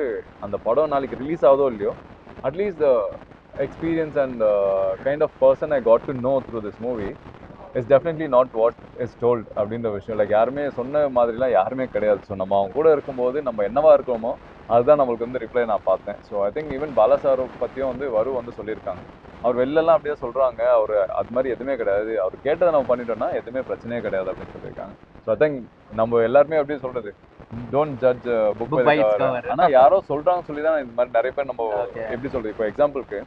அந்த படம் நாளைக்கு ரிலீஸ் ஆகுதோ இல்லையோ at least experience and kind of person I got to know through this movie is definitely not what is told அப்படின்ற விஷயம். லைக் யாருமே சொன்ன மாதிரிலாம் யாருமே கிடையாது. ஸோ நம்ம அவங்க கூட இருக்கும்போது நம்ம என்னவா இருக்கோமோ அதுதான் நம்மளுக்கு வந்து ரிப்ளை நான் பார்த்தேன். So I think even Bala சாரை பற்றியும் வந்து வந்து சொல்லியிருக்காங்க. அவர் வெளிலலாம் அப்படியே சொல்கிறாங்க, அவர் அது மாதிரி எதுவுமே கிடையாது, அவர் கேட்டதை நம்ம பண்ணிட்டோம்னா எதுவுமே பிரச்சனையே கிடையாது அப்படின்னு சொல்லியிருக்காங்க. ஸோ ஐ திங்க் நம்ம எல்லாருமே அப்படியே சொல்கிறது don't judge book by its cover. ஆனால் யாரோ சொல்கிறாங்க சொல்லி தான் இந்த மாதிரி நிறைய பேர் நம்ம எப்படி சொல்கிறது. இப்போ எக்ஸாம்பிளுக்கு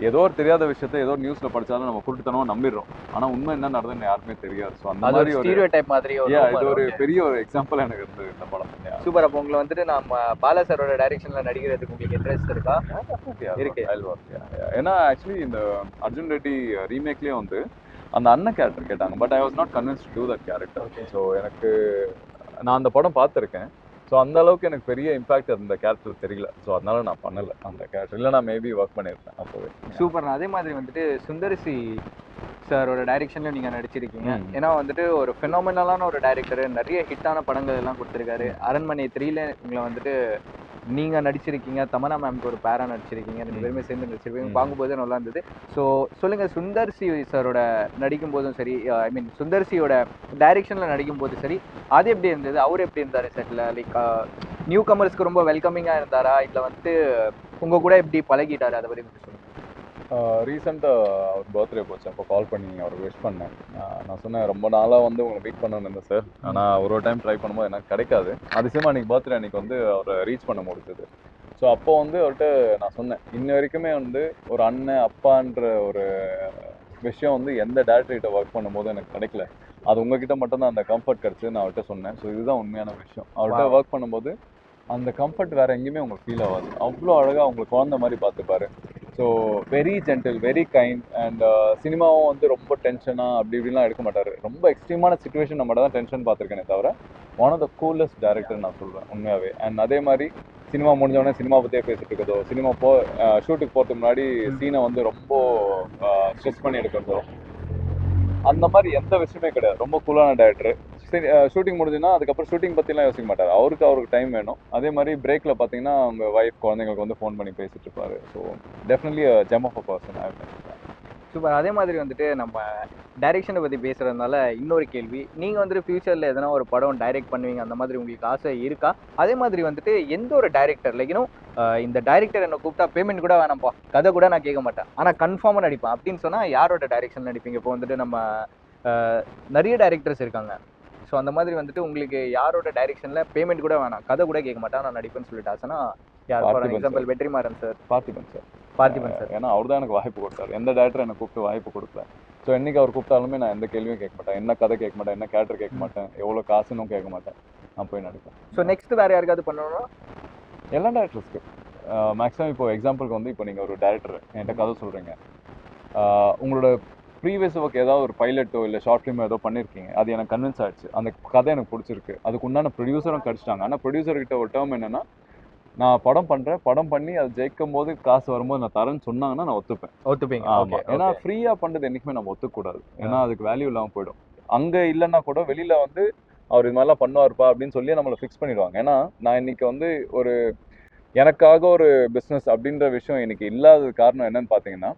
ஏதோ ஒரு தெரியாத விஷயத்த ஏதோ நியூஸ்ல படிச்சாலும் நம்ம குருட்டுத்தனமா நம்பிடுறோம். ஆனா உண்மை என்ன நடந்ததுன்னு யாருமே தெரியாது. ஸோ அந்த மாதிரி ஒரு ஸ்டீரியோடைப் மாதிரி இது ஒரு பெரிய ஒரு எக்ஸாம்பிள் எனக்கு இருந்தது இந்த படம். சூப்பர். அப்போ உங்களை வந்துட்டு நம்ம பாலா சாரோட டைரக்ஷன்ல நடிக்கிறதுக்கு உங்களுக்கு இன்ட்ரெஸ்ட் இருக்கா? இருக்கு. ஏன்னா ஆக்சுவலி இந்த அர்ஜுன் ரெட்டி ரீமேக்லயே வந்து அந்த அண்ணன் கேரக்டர் கேட்டாங்க. But I was not convince to do that character. So எனக்கு நான் அந்த படம் பார்த்துருக்கேன். ஸோ அந்த அளவுக்கு எனக்கு பெரிய இம்பாக்ட் அந்த கேரக்டர் தெரியல. ஸோ அதனால நான் பண்ணலை அந்த கேரக்டர். இல்லை நான் மேபி ஒர்க் பண்ணியிருப்பேன் அப்போவே. சூப்பர். அதே மாதிரி வந்துட்டு சுந்தர்சி சாரோட டைரக்ஷன்ல நீங்க நடிச்சிருக்கீங்க. ஏன்னா வந்துட்டு ஒரு ஃபெனாமினலான ஒரு டைரக்டர், நிறைய ஹிட்டான படங்கள் எல்லாம் கொடுத்துருக்காரு. அரண்மனை 3ல உங்களை வந்துட்டு நீங்க நடிச்சிருக்கீங்க, தமன்னா மேம்க்கு ஒரு பேரா நடிச்சிருக்கீங்க, 2 பேருமே சேர்ந்து நடிச்சிருக்கீங்க. பார்க்கும்போது நல்லா இருந்தது. ஸோ சொல்லுங்க, சுந்தர்சி சாரோட நடிக்கும் போதும் சரி, ஐ மீன் சுந்தர்சியோட டைரக்ஷன்ல நடிக்கும் போது சரி, அது எப்படி இருந்தது? அவர் எப்படி இருந்தாரு செட்ல? லைக் நியூ கமர்ஸ்க்கு ரொம்ப வெல்கமிங்கா இருந்தாரா, இல்லை வந்துட்டு உங்க கூட எப்படி பழகிட்டாரு? அதை பற்றி சொல்லுங்க. ரீசெண்டாக அவர் பர்த்டே போச்சு, அப்போ கால் பண்ணி அவருக்கு விஷ் பண்ணேன். நான் சொன்னேன் ரொம்ப நாளாக வந்து உங்களை மீட் பண்ணணும்னு இருந்தேன் சார், ஆனால் ஒரு டைம் ட்ரை பண்ணும்போது எனக்கு கிடைக்காது. அதிசயமாக அன்றைக்கி பர்த்டே அன்றைக்கி வந்து அவரை ரீச் பண்ண முடிஞ்சது. ஸோ அப்போ வந்து அவர்கிட்ட நான் சொன்னேன், இன்ன வரைக்குமே வந்து ஒரு அண்ணன் அப்பான்ற ஒரு விஷயம் வந்து எந்த டேரக்டர்கிட்ட ஒர்க் பண்ணும்போது எனக்கு கிடைக்கல. அது உங்ககிட்ட மட்டும்தான் அந்த கம்ஃபர்ட் கிடச்சி நான் அவர்கிட்ட சொன்னேன். ஸோ இதுதான் உண்மையான விஷயம். அவர்கிட்ட ஒர்க் பண்ணும்போது அந்த கம்ஃபர்ட் வேறு எங்கேயுமே உங்களுக்கு ஃபீல் ஆகாது. அவ்வளோ அழகாக அவங்களுக்கு குழந்த மாதிரி பார்த்துப்பாரு. So very gentle, very kind. And சினிமாவும் வந்து ரொம்ப டென்ஷனாக அப்படி இப்படிலாம் எடுக்க மாட்டார். ரொம்ப எக்ஸ்ட்ரீமான சுச்சுவேஷன் நம்ம தான் டென்ஷன் பார்த்துருக்கேனே தவிர one of the coolest director நான் சொல்கிறேன் உண்மையாகவே. அண்ட் அதே மாதிரி சினிமா முடிஞ்சவொடனே சினிமா பற்றியே பேசிட்டு இருக்கதோ, சினிமா ஷூட்டுக்கு போகிறதுக்கு முன்னாடி சீனை வந்து ரொம்ப ஸ்ட்ரெஸ் பண்ணி எடுக்கிறதோ, அந்த மாதிரி எந்த விஷயமே கிடையாது. ரொம்ப கூலான டேரக்டர். சரி, ஷூட்டிங் முடிஞ்சுன்னா அதுக்கப்புறம் ஷூட்டிங் பற்றிலாம் யோசிக்க மாட்டார். அவருக்கு டைம் வேணும். அதே மாதிரி பிரேக்கில் பார்த்தீங்கன்னா அவங்க ஒய்ஃப் குழந்தைங்களுக்கு வந்து ஃபோன் பண்ணி பேசிட்டு இருப்பாரு. So definitely gem of a person. Super. அதே மாதிரி வந்துட்டு நம்ம டைரக்ஷனை பற்றி பேசுகிறதுனால இன்னொரு கேள்வி, நீங்கள் வந்துட்டு ஃப்யூச்சரில் எதனா ஒரு படம் டைரக்ட் பண்ணுவீங்க, அந்த மாதிரி உங்களுக்கு ஆசை இருக்கா? அதே மாதிரி வந்துட்டு எந்த ஒரு டைரக்டர் லைக் இந்த டைரக்டர் என்னை கூப்பிட்டா பேமெண்ட் கூட வேணாம்ப்பா, கதை கூட நான் கேட்க மாட்டேன், ஆனால் கன்ஃபார்மாக நடிப்பேன் அப்படின்னு சொன்னால் யாரோட டைரக்ஷன் நடிப்பீங்க? இப்போ வந்துட்டு நம்ம நிறைய டைரக்டர்ஸ் இருக்காங்க. ஸோ அந்த மாதிரி வந்துட்டு உங்களுக்கு யாரோட டைரக்ஷனில் பேமெண்ட் கூட வேணாம், கதை கூட கேட்க மாட்டேன், நான் நடிப்பேன்னு சொல்லிட்டு ஆசைனா யார்? For example Vetrimaaran sir. Parthiban sir. ஏன்னா அவர் தான் எனக்கு வாய்ப்பு கொடுத்தாரு. எந்த டேரக்டர் எனக்கு கூப்பிட்டு வாய்ப்பு கொடுக்கல. ஸோ என்னைக்கு அவர் கூப்பிட்டாலுமே நான் எந்த கேள்வியும் கேட்க மாட்டேன், என்ன கதை கேட்க மாட்டேன், என்ன கேரக்டர் கேட்க மாட்டேன், எவ்வளோ காசுன்னு கேட்க மாட்டேன், நான் போய் நடிப்பேன். ஸோ நெக்ஸ்ட் வேறு யாருக்காவது பண்ணணும்னா? எல்லா டேரக்டர்ஸ்க்கு மேக்ஸிமம் இப்போ எக்ஸாம்பிளுக்கு வந்து இப்போ நீங்கள் ஒரு டேரக்டர் என்கிட்ட கதை சொல்கிறீங்க, உங்களோட ப்ரீவியஸ் ஒர்க் ஏதாவது ஒரு பைலட்டோ இல்லை ஷார்ட் ஃபிலிமோ ஏதோ பண்ணியிருக்கீங்க, அது எனக்கு கன்வின்ஸ் ஆகிடுச்சு, அந்த கதை எனக்கு பிடிச்சிருக்கு, அதுக்கு உண்டான ப்ரொடியூசரும் கிடச்சிட்டாங்க. ஆனால் ப்ரொடியூசர்கிட்ட ஒரு டேர்ம் என்னென்னா, நான் படம் பண்ணுறேன், படம் பண்ணி அது ஜெயிக்கும் போது காசு வரும்போது நான் தரேன்னு சொன்னாங்கன்னா நான் ஒத்துப்பேன். ஆமாம். ஏன்னா ஃப்ரீயாக பண்ணுறது என்றைக்குமே நம்ம ஒத்துக்கூடாது. ஏன்னா அதுக்கு வேல்யூ இல்லாமல் போயிடும். அங்கே இல்லைன்னா கூட வெளியில் வந்து அவர் இது மாதிரிலாம் பண்ணுவார்ப்பா அப்படின்னு சொல்லி நம்மளை ஃபிக்ஸ் பண்ணிடுவாங்க. ஏன்னா நான் இன்னைக்கு வந்து ஒரு எனக்காக ஒரு பிஸ்னஸ் அப்படின்ற விஷயம் இன்னைக்கு இல்லாத காரணம் என்னன்னு பார்த்தீங்கன்னா,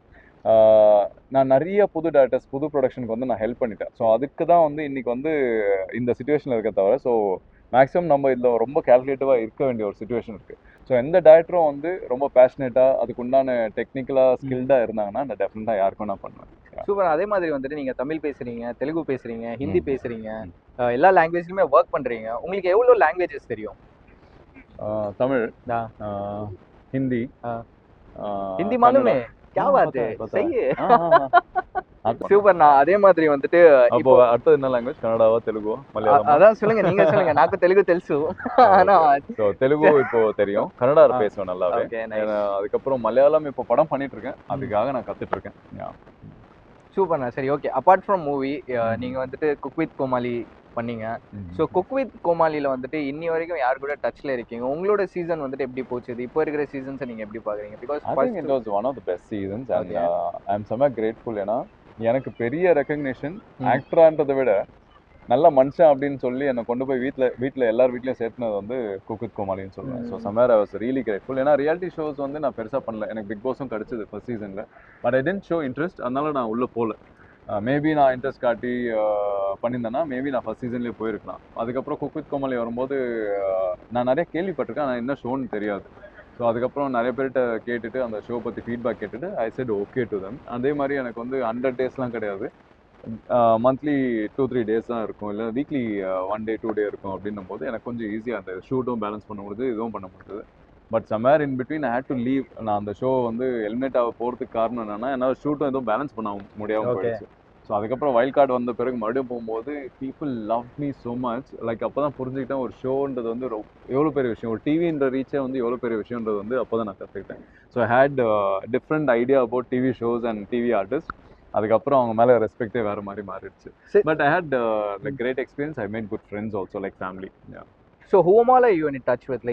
நான் நிறைய புது டேரக்டர்ஸ் புது ப்ரொடக்ஷனுக்கு வந்து நான் ஹெல்ப் பண்ணிட்டேன். ஸோ அதுக்கு தான் வந்து இன்னைக்கு வந்து இந்த சுச்சுவேஷனில் இருக்க தவிர, ஸோ மேக்ஸிமம் நம்ம இதில் ரொம்ப கேல்குலேட்டிவாக இருக்க வேண்டிய ஒரு சுச்சுவேஷன் இருக்குது. ஸோ எந்த டேரக்டரும் வந்து ரொம்ப பேஷனேட்டாக அதுக்கு உண்டான டெக்னிக்கலாக ஸ்கில்டாக இருந்தாங்கன்னா நான் டெஃபினட்டாக யாருக்கும் நான் பண்ணுவேன். சூப்பர். அதே மாதிரி வந்துட்டு நீங்கள் தமிழ் பேசுகிறீங்க, தெலுங்கு பேசுகிறீங்க, ஹிந்தி பேசுகிறீங்க, எல்லா லாங்குவேஜ்லையுமே ஒர்க் பண்ணுறீங்க. உங்களுக்கு எவ்வளோ லாங்குவேஜஸ் தெரியும்? தமிழ், हिंदी, हिंदी मालूम है? क्या बात है, सही है. சூப்பர். நான் அதே மாதிரி வந்துட்டு அப்போ அடுத்து என்ன லாங்குவேஜ்? கன்னடாவா, தெலுங்குவா, மலையாளமா? அதான் சொல்லுங்க, நீங்க சொல்லுங்க. నాకు తెలుగు తెలుసు. ஆனா சோ தெலுங்கு இப்போ தெரியும், கன்னடா பேசுவேன் நல்லாவே. அதுக்கப்புறம் மலையாளம் இப்போ படம் பண்ணிட்டு இருக்கேன், அதுக்காக நான் கத்துட்டு இருக்கேன். சூப்பர்ண்ணா. சரி, ஓகே. அப்பார்ட் ஃப்ரம் மூவி, நீங்க வந்துட்டு குக் வித் கோமாளி, பண்ணீங்க. ஸோ குக் வித் கோமாளியில் வந்துட்டு இன்னி வரைக்கும் யார் கூட டச்சில் இருக்கீங்க? உங்களோட சீசன் வந்துட்டு எப்படி போச்சு? இப்போ இருக்கிற சீசன்ஸை நீங்கள் எப்படி பார்க்குறீங்க? Because I think it was one of the best seasons and Okay. I'm செம்ம grateful. ஏன்னா எனக்கு பெரிய ரெக்கக்னிஷன் ம். ஆக்டரான்றதை விட நல்ல மனுஷன் அப்படின்னு சொல்லி என்னை கொண்டு போய் வீட்டில் எல்லார் வீட்லையும் சேர்த்துனது வந்து குக் வித் கோமாளின்னு சொல்லுவேன். So summer I was really grateful. ஏன்னா ரியாலிட்டி ஷோஸ் வந்து நான் பெருசாக பண்ணல. எனக்கு பிக் பாஸும் கிடச்சிது ஃபர்ஸ்ட் சீசனில். But I didn't show interest. அதனால நான் உள்ளே போகல. மேபி நான் இன்ட்ரெஸ்ட் காட்டி பண்ணியிருந்தேன்னா மேபி நான் ஃபர்ஸ்ட் சீசன்லேயே போயிருக்கலாம். அதுக்கப்புறம் குக் வித் கோமாளி வரும்போது நான் நிறைய கேள்விப்பட்டிருக்கேன். ஆனால் என்ன ஷோன்னு தெரியாது. ஸோ அதுக்கப்புறம் நிறைய பேர்கிட்ட கேட்டுட்டு அந்த ஷோ பற்றி ஃபீட்பேக் கேட்டுட்டு ஐ செட் ஓகே டு தம். அதே மாதிரி எனக்கு வந்து 100 daysலாம் கிடையாது. மந்த்லி 2-3 days தான் இருக்கும், இல்லை வீக்லி 1 day 2 day இருக்கும். அப்படின்னும் போது எனக்கு கொஞ்சம் ஈஸியாக அந்த ஷூட்டும் பேலன்ஸ் பண்ண முடியுது, இதுவும் பண்ண முடியுது. But somewhere in between I hate to leave. நான் அந்த ஷோ வந்து எலிமினேட் ஆக போகிறதுக்கு காரணம் என்னன்னா என்னால் ஷூட்டும் எதுவும் பேலன்ஸ் பண்ண முடியாமல் போயிடுச்சு. ஸோ அதுக்கப்புறம் வைல்ட் கார்டு வந்த பிறகு மறுபடியும் போகும்போது people love me so much. Like அப்போ தான் புரிஞ்சுக்கிட்டேன் ஒரு ஷோன்றது வந்து எவ்வளோ பெரிய விஷயம், ஒரு டிவின்ற ரீச்சே வந்து எவ்வளோ பெரிய விஷயன்றது வந்து அப்போ தான் நான் கற்றுக்கிட்டேன். So I had different idea about TV shows and TV artist. அதுக்கப்புறம் அவங்க மேலே ரெஸ்பெக்டே வேறு மாதிரி மாறிடுச்சு. But I had like great experience. I made good friends also like family. So whom all you in touch with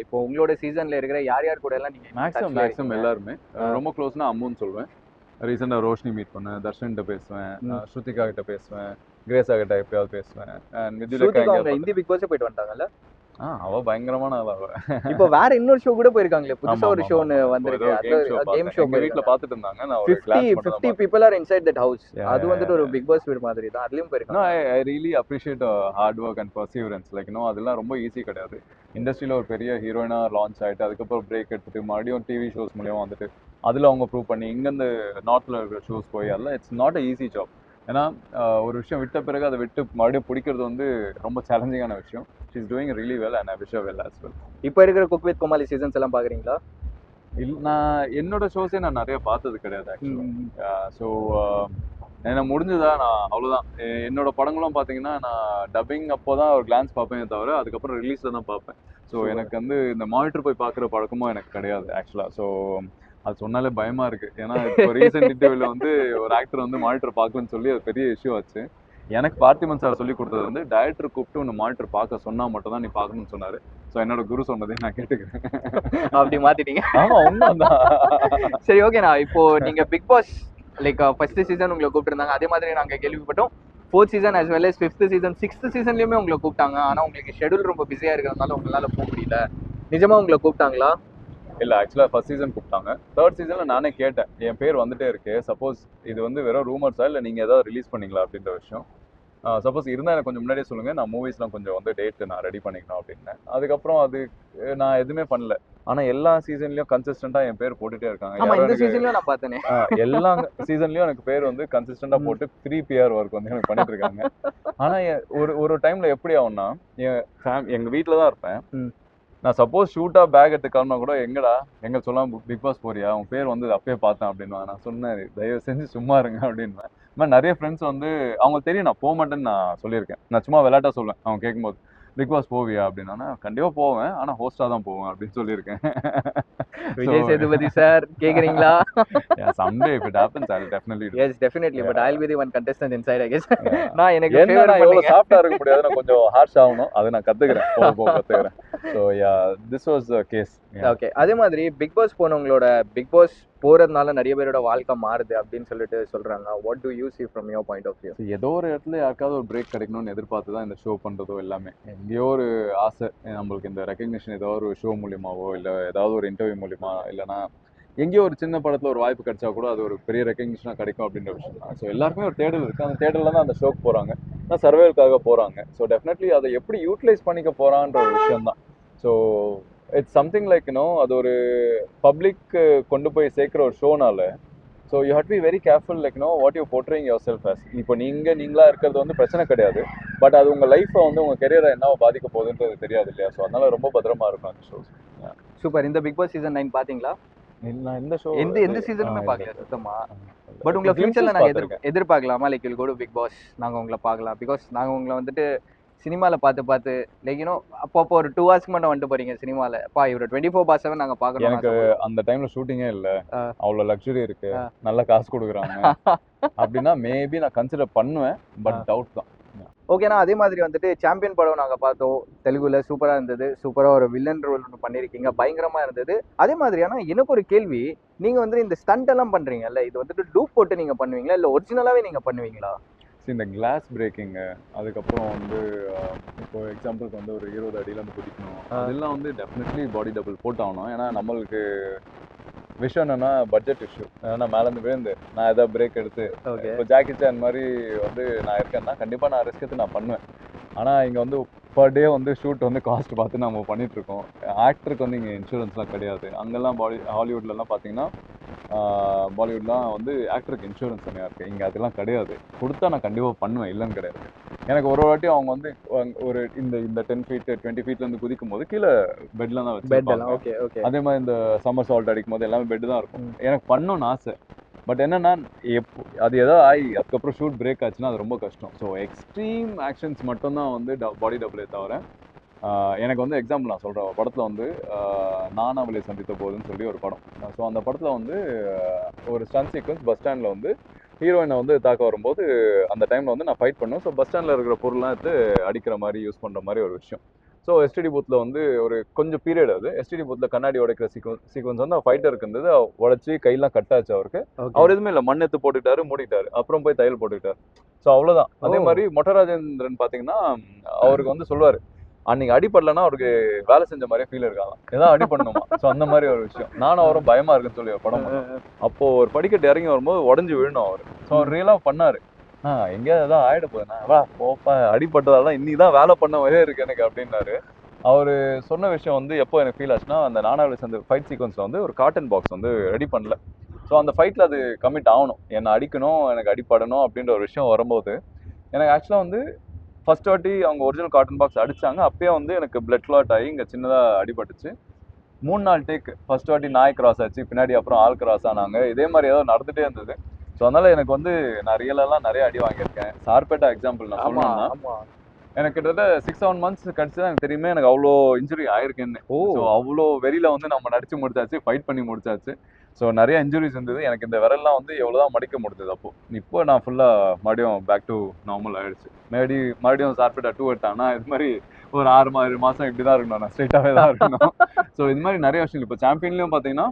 இப்போ உங்களோட சீசன்ல இருக்கிற யார் கூட எல்லாம் நீங்க மேக்ஸிமம் எல்லாருமே ரொம்ப க்ளோஸ்னா அம்முன்னு சொல்வேன். ரீசெண்டாக ரோஷினி மீட் பண்ணேன், தர்ஷன்கிட்ட பேசுவேன், ஸ்ருதிகா கிட்ட பேசுவேன், கிரேஸா கிட்ட எப்பயாவது பேசுவேன். And Vidyullekha Hindi Bigg Boss போயிட்டு வந்துட்டாங்கல்ல. அவ பயங்கரமான ஆள். அவ இப்போ வேற இன்னொரு ஷோ கூட போயிருக்காங்களே, புதுசா ஒரு ஷோ வந்திருக்கு. கேம் ஷோ வீட்ல பாத்துட்டு இருந்தாங்க. நான் ஒரு 50 people are inside that house. அது வந்துட்டு ஒரு பிக் பாஸ் வீடு மாதிரி தான். அதுலயும் போயிருக்காங்க. I really appreciate hard work and perseverance. Like அதெல்லாம் ரொம்ப ஈஸி கிடையாது. இண்டஸ்ட்ரியில ஒரு பெரிய ஹீரோயினா லான்ச் ஆயிட்டு அதுக்கப்புறம் பிரேக் எடுத்துட்டு மறுபடியும் டிவி ஷோஸ் மூலியமா வந்துட்டு அதுல அவங்க ப்ரூவ் பண்ணி இங்கேருந்து நார்த்ல இருக்கிற ஷோஸ் போய் அதெல்லாம் it's not a easy job. ஏன்னா ஒரு விஷயம் விட்ட பிறகு அதை விட்டு மறுபடியும் பிடிக்கிறது வந்து ரொம்ப சேலஞ்சிங்கான விஷயம். She is doing really well and I wish her well as well. இப்போ இருக்கிற குக் வித் கோமாளி சீசன்ஸ் எல்லாம் பாக்குறீங்களா? நான் என்னோட ஷோஸே நான் நிறைய பார்த்தது கிடையாது ஆக்சுவலாக. ஸோ என்ன முடிஞ்சதா நான் அவ்வளோதான். என்னோட படங்களும் பார்த்தீங்கன்னா நான் டப்பிங் அப்போ தான் ஒரு கிளான்ஸ் பார்ப்பேனே தவிர அதுக்கப்புறம் ரிலீஸில் தான் பார்ப்பேன். ஸோ எனக்கு வந்து இந்த மானிட்டர் போய் பார்க்குற பழக்கமும் எனக்கு கிடையாது ஆக்சுவலாக. ஸோ அது சொன்னாலே பயமா இருக்கு. ஏன்னா இப்போ ரீசெண்ட் இன்டர்வியூல வந்து ஒரு ஆக்டர் வந்து மானிட்டர் பார்க்கலன்னு சொல்லி அது பெரிய இஷ்யூ ஆச்சு. எனக்கு பார்த்திபன் சார் சொல்லி கொடுத்தது வந்து டைரக்டர் கூப்பிட்டு உன்னை மானிட்டர் பார்க்க சொன்னா மட்டும் தான் நீ பார்க்கணும்னு சொன்னாரு. ஸோ என்னோட குரு சொன்னதையும் நான் கேட்டுக்கிறேன். அப்படி மாத்திட்டீங்க? ஆமா உண்மைதான். சரி ஓகேண்ணா, இப்போ நீங்க Bigg Boss like first season உங்களை கூப்பிட்டுருந்தாங்க. அதே மாதிரி நாங்க கேள்விப்பட்டோம் 4th season as well as 5th season 6th seasonலயுமே உங்களை கூப்பிட்டாங்க. ஆனா உங்களுக்கு ஷெட்யூல் ரொம்ப பிஸியா இருக்கிறதுனால உங்களால போக முடியல. நிஜமா உங்களை கூப்பிட்டாங்களா? இல்லை ஆக்சுவலாக ஃபர்ஸ்ட் சீசன் கூப்பிட்டாங்க. 3rd சீசனில் நானே கேட்டேன் என் பேர் வந்துட்டே இருக்கு, சப்போஸ் இது வந்து வெறும் ரூமர்ஸா இல்லை நீங்கள் ஏதாவது ரிலீஸ் பண்ணீங்களா அப்படின்ற விஷயம். சப்போஸ் இருந்தால் எனக்கு கொஞ்சம் முன்னாடியே சொல்லுங்கள், நான் மூவிஸ்லாம் கொஞ்சம் வந்து டேட் நான் ரெடி பண்ணிக்கணும் அப்படின்னேன். அதுக்கப்புறம் அது நான் எதுவுமே பண்ணல. ஆனால் எல்லா சீசன்லையும் கன்சிஸ்டண்டாக என் பேர் போட்டுகிட்டே இருக்காங்க. இந்த சீசன்லயும் நான் பார்த்தேனே. எல்லா சீசன்லையும் எனக்கு பேர் வந்து கன்சிஸ்டண்டாக போட்டு 3 PR ஒர்க் வந்து எனக்கு பண்ணிட்டு இருக்காங்க. ஆனால் ஒரு டைமில் எப்படி ஆகும்னா எங்கள் வீட்டில் தான் இருப்பேன். நான் சப்போஸ் ஷூட்டா பேக் எடுத்து கிளம்பினா கூட எங்க சொல்லாம பிக் பாஸ் போறியா, உன் பேர் வந்து அப்பயே பார்த்தேன் அப்படின்னு நான் சொன்னேன். தயவு செஞ்சு சும்மா இருங்க அப்படின்னு. நிறைய ஃப்ரெண்ட்ஸ் வந்து அவங்க தெரியும் நான் போக மாட்டேன்னு நான் சொல்லியிருக்கேன். நான் சும்மா விளையாட்டா சொல்லுவேன். அவங்க கேட்கும்போது பிக் பாஸ் போவியா அப்படின்னா கண்டிப்பா போவேன், ஆனா ஹோஸ்டா தான் போவேன் அப்படின்னு சொல்லியிருக்கேன். விஜய் சேதுபதி சார் கேக்குறீங்களா? someday if it happens I'll definitely do. Yes definitely, but I'll be the one contestant inside I guess. நான் எனக்கு ஃபேவர் பண்ணி சாஃப்ட்டா இருக்க முடியாது, நான் கொஞ்சம் ஹார்ஷ் ஆகணும். அதை நான் கத்துக்கிறேன், போக கத்துக்கிறேன். So yeah, this was the case. Okay, அதே மாதிரி பிக் பாஸ் போனவங்களோட பிக் பாஸ் போறதுனால நிறைய பேரோட வாழ்க்கை மாறுது அப்படின்னு சொல்லிட்டு சொல்றாங்க. What to you see from your point of view? ஏதோ ஒரு இடத்துல யாருக்காவது ஒரு பிரேக் கிடைக்கணும்னு எதிர்பார்த்து தான் இந்த ஷோ பண்றதோ எல்லாமே. எங்கேயோ ஒரு ஆசை நம்மளுக்கு இந்த ரெகக்னிஷன் ஏதோ ஒரு ஷோ மூலியமாவோ இல்லை ஏதாவது ஒரு இன்டர்வியூ மூலியமா இல்லைன்னா எங்கேயோ ஒரு சின்ன படத்துல ஒரு வாய்ப்பு கிடைச்சா கூட அது ஒரு பெரிய ரெகக்னிஷனா கிடைக்கும் அப்படின்ற விஷயம் தான். ஸோ எல்லாருக்குமே ஒரு தேடல் இருக்கு. அந்த தேடல தான் அந்த ஷோக்கு போறாங்க, ஆனால் சர்வேலுக்காக போறாங்க. ஸோ டெஃபினெட்லி அதை எப்படி யூட்டிலைஸ் பண்ணிக்க போறான்ற ஒரு விஷயம் தான். ஸோ இட்ஸ் சம்திங் லைக் அது ஒரு பப்ளிக் கொண்டு போய் சேர்க்குற ஒரு ஷோனால. So you had be very careful like what you portraying yourself as. இப்போ நீங்களா இருக்கிறது வந்து பிரச்சனை கிடையாது, பட் அது உங்கள் லைஃப்பை வந்து உங்கள் கெரியரை என்ன பாதிக்க போகுதுன்றது தெரியாது இல்லையா? ஸோ அதனால ரொம்ப பத்திரமா இருக்கும் அந்த ஷோஸ். சூப்பர். இந்த பிக் பாஸ் சீசன் 9 பாத்தீங்களா? நான் இந்த ஷோ எந்த சீசனுமே பார்க்கல சுத்தமா. பட் உங்களை ஃபியூச்சர்ல நாங்க எதிர்பார்க்கலாமா? Like will go to Bigg Boss, நாங்க உங்களை பார்க்கலாம். பிகாஸ் நாங்க உங்களை வந்துட்டு சினிமால பார்த்து லைக் அப்பப்போ ஒரு 2 hours மட்டும் வந்துட்டு போறீங்க சினிமால. இவர 24/7 நாங்க பார்க்கணும். எனக்கு அந்த டைம்ல ஷூட்டிங்கே இல்ல, அவ்வளவு லக்ஸரி இருக்கு, நல்ல காசு கொடுக்குறாங்க அப்படின்னா மேபி நான் கன்சிடர் பண்ணுவேன். பட் டவுட் தான். ஓகேண்ணா. அதே மாதிரி வந்துட்டு சாம்பியன் படம் நாங்க பார்த்தோம். தெலுங்குல சூப்பரா இருந்தது. சூப்பரா ஒரு வில்லன் ரோல் ஒண்ணு பண்ணியிருக்கீங்க. பயங்கரமா இருந்தது. அதே மாதிரி ஆனா எனக்கு ஒரு கேள்வி. நீங்க வந்து இந்த ஸ்டண்ட் எல்லாம் பண்றீங்கல்ல, இது வந்துட்டு டூப் போட்டு நீங்க பண்ணுவீங்களா? இல்ல ஒரிஜினலாவே நீங்க பண்ணுவீங்களா? இந்த கிளாஸ் பிரேக்கிங்கு, அதுக்கப்புறம் வந்து இப்போ எக்ஸாம்பிளுக்கு வந்து ஒரு 20 அடியில வந்து குதிக்கணும். அதெல்லாம் வந்து டெஃபினெட்லி பாடி டபுள் போட்டாகணும். ஏன்னா நம்மளுக்கு விஷயம் என்னன்னா பட்ஜெட் இஷ்யூ. ஏன்னா மேலேருந்து விழுந்து நான் ஏதாவது பிரேக் எடுத்து ஓகே. இப்போ ஜாக்கி சான் மாதிரி வந்து நான் இருக்கேன்னா கண்டிப்பாக நான் ரிஸ்க் எடுத்து நான் பண்ணுவேன். ஆனால் இங்கே வந்து பர் டே வந்து ஷூட் வந்து காஸ்ட் பார்த்து நம்ம பண்ணிட்டு இருக்கோம். ஆக்டருக்கு வந்து இங்கே இன்சூரன்ஸ்லாம் கிடையாது. அங்கெல்லாம் ஹாலிவுட்லலாம் பார்த்தீங்கன்னா பாலிவுட்லாம் வந்து ஆக்டருக்கு இன்சூரன்ஸ் தனியாக இருக்குது. இங்கே அதெல்லாம் கிடையாது. கொடுத்தா நான் கண்டிப்பாக பண்ணுவேன், இல்லைன்னு கிடையாது. எனக்கு ஒரு வாட்டி அவங்க வந்து ஒரு இந்த 10 ஃபீட் 20 ஃபீட்லேருந்து குதிக்கும் போது கீழே பெட்ல தான் வச்சு ஓகே ஓகே. அதே மாதிரி இந்த சம்மர் சால்ட் அடிக்கும் போது எல்லாமே பெட் தான் இருக்கும். எனக்கு பண்ணணும்னு ஆசை. பட் என்னன்னா அது ஏதாவது ஆகி அதுக்கப்புறம் ஷூட் பிரேக் ஆச்சுன்னா அது ரொம்ப கஷ்டம். ஸோ எக்ஸ்ட்ரீம் ஆக்ஷன்ஸ் மட்டும்தான் வந்து பாடி டபுளே தவிர எனக்கு வந்து எக்ஸாம்பிள் நான் சொல்கிறேன். படத்தில் வந்து நான் அவளை சந்தித்த போதுன்னு சொல்லி ஒரு படம். ஸோ அந்த படத்தில் வந்து ஒரு ஸ்டன் சீக்வன்ஸ் பஸ் ஸ்டாண்டில் வந்து ஹீரோயினை வந்து தாக்க வரும்போது அந்த டைமில் வந்து நான் ஃபைட் பண்ணுவேன். ஸோ பஸ் ஸ்டாண்டில் இருக்கிற பொருள்லாம் எடுத்து அடிக்கிற மாதிரி யூஸ் பண்ணுற மாதிரி ஒரு விஷயம். ஸோ எஸ்டிடி பூத்தில் வந்து ஒரு கொஞ்சம் பீரியட் அது. எஸ்டிடி பூத்தில் கண்ணாடி உடைக்கிற சீக்வன்ஸ் வந்து ஃபைட்டருக்கு இருந்தது. உடச்சி கையெல்லாம் கட்டாச்சு அவருக்கு. அவர் எதுவுமே இல்லை, மண் எடுத்து போட்டுக்கிட்டாரு, மூடிட்டாரு. அப்புறம் போய் தையல் போட்டுக்கிட்டாரு. ஸோ அவ்வளோதான். அதே மாதிரி மொட்டராஜேந்திரன் பார்த்தீங்கன்னா அவருக்கு வந்து சொல்லுவார், அன்னைக்கு அடிப்படலன்னா அவருக்கு வேலை செஞ்ச மாதிரியே ஃபீல் இருக்காங்க, ஏதாவது அடிப்படணுமா. ஸோ அந்த மாதிரி ஒரு விஷயம். நானும் அவரும் பயமா இருக்குன்னு சொல்லி படம் அப்போ ஒரு படிக்கட்டு இறங்கி வரும்போது உடஞ்சி விழணும் அவர். ஸோ அவர் ரியலாக பண்ணாரு. எங்கேயாவது ஏதாவது ஆயிட போகுதுண்ணா, வா போப்பா, அடிப்பட்டதால இன்னைக்கு தான் வேலை பண்ண மாதிரியே இருக்கு எனக்கு அப்படின்னாரு. அவர் சொன்ன விஷயம் வந்து எப்போ எனக்கு ஃபீல் ஆச்சுன்னா, அந்த நானாவில் சேர்ந்த ஃபைட் சீக்வன்ஸில் வந்து ஒரு காட்டன் பாக்ஸ் வந்து ரெடி பண்ணல. ஸோ அந்த ஃபைட்டில் அது கமிட் ஆகணும், என்னை அடிக்கணும், எனக்கு அடிப்படணும் அப்படின்ற ஒரு விஷயம் வரும்போது எனக்கு ஆக்சுவலாக வந்து ஃபர்ஸ்ட் வாட்டி அவங்க ஒரிஜினல் காட்டன் பாக்ஸ் அடிச்சாங்க. அப்பயே வந்து எனக்கு பிளட் கிளாட் ஆகி இங்கே சின்னதாக அடிபட்டுச்சு. 3-4 டேக். ஃபர்ஸ்ட் வாட்டி நாய் கிராஸ் ஆச்சு, பின்னாடி அப்புறம் ஆள் கிராஸ் ஆனாங்க. இதே மாதிரி ஏதோ நடந்துகிட்டே இருந்தது. ஸோ அதனால எனக்கு வந்து நான் ரியலெல்லாம் நிறைய அடி வாங்கியிருக்கேன். சார்பேட்டா எக்ஸாம்பிள் நான் சொல்லணும்னா எனக்கு கிட்டத்தட்ட 6-7 மந்த்ஸ் கழிச்சு தான் எனக்கு தெரியுமே எனக்கு அவ்வளோ இன்ஜுரி ஆயிருக்குன்னு. ஸோ அவ்வளோ வெறியில வந்து நம்ம நடிச்சு முடிச்சாச்சு, ஃபைட் பண்ணி முடிச்சாச்சு. ஸோ நிறைய இன்ஜுரிஸ் இருந்தது. எனக்கு இந்த விரல்லாம் வந்து எவ்வளோதான் மடிக்க முடிஞ்சது அப்போ. இப்போ நான் ஃபுல்லாக மறுபடியும் பேக் டு நார்மல் ஆயிடுச்சு. மறுபடியும் சார்பேட்டா 2 எடுத்தாங்கன்னா இது மாதிரி ஒரு 6 மாதம் இப்படி தான் இருக்கணும், நான் ஸ்ட்ரெயிட்டாகவே தான் இருக்கணும். ஸோ இது மாதிரி நிறைய விஷயங்கள் இப்போ சாம்பியன்லையும் பார்த்தீங்கன்னா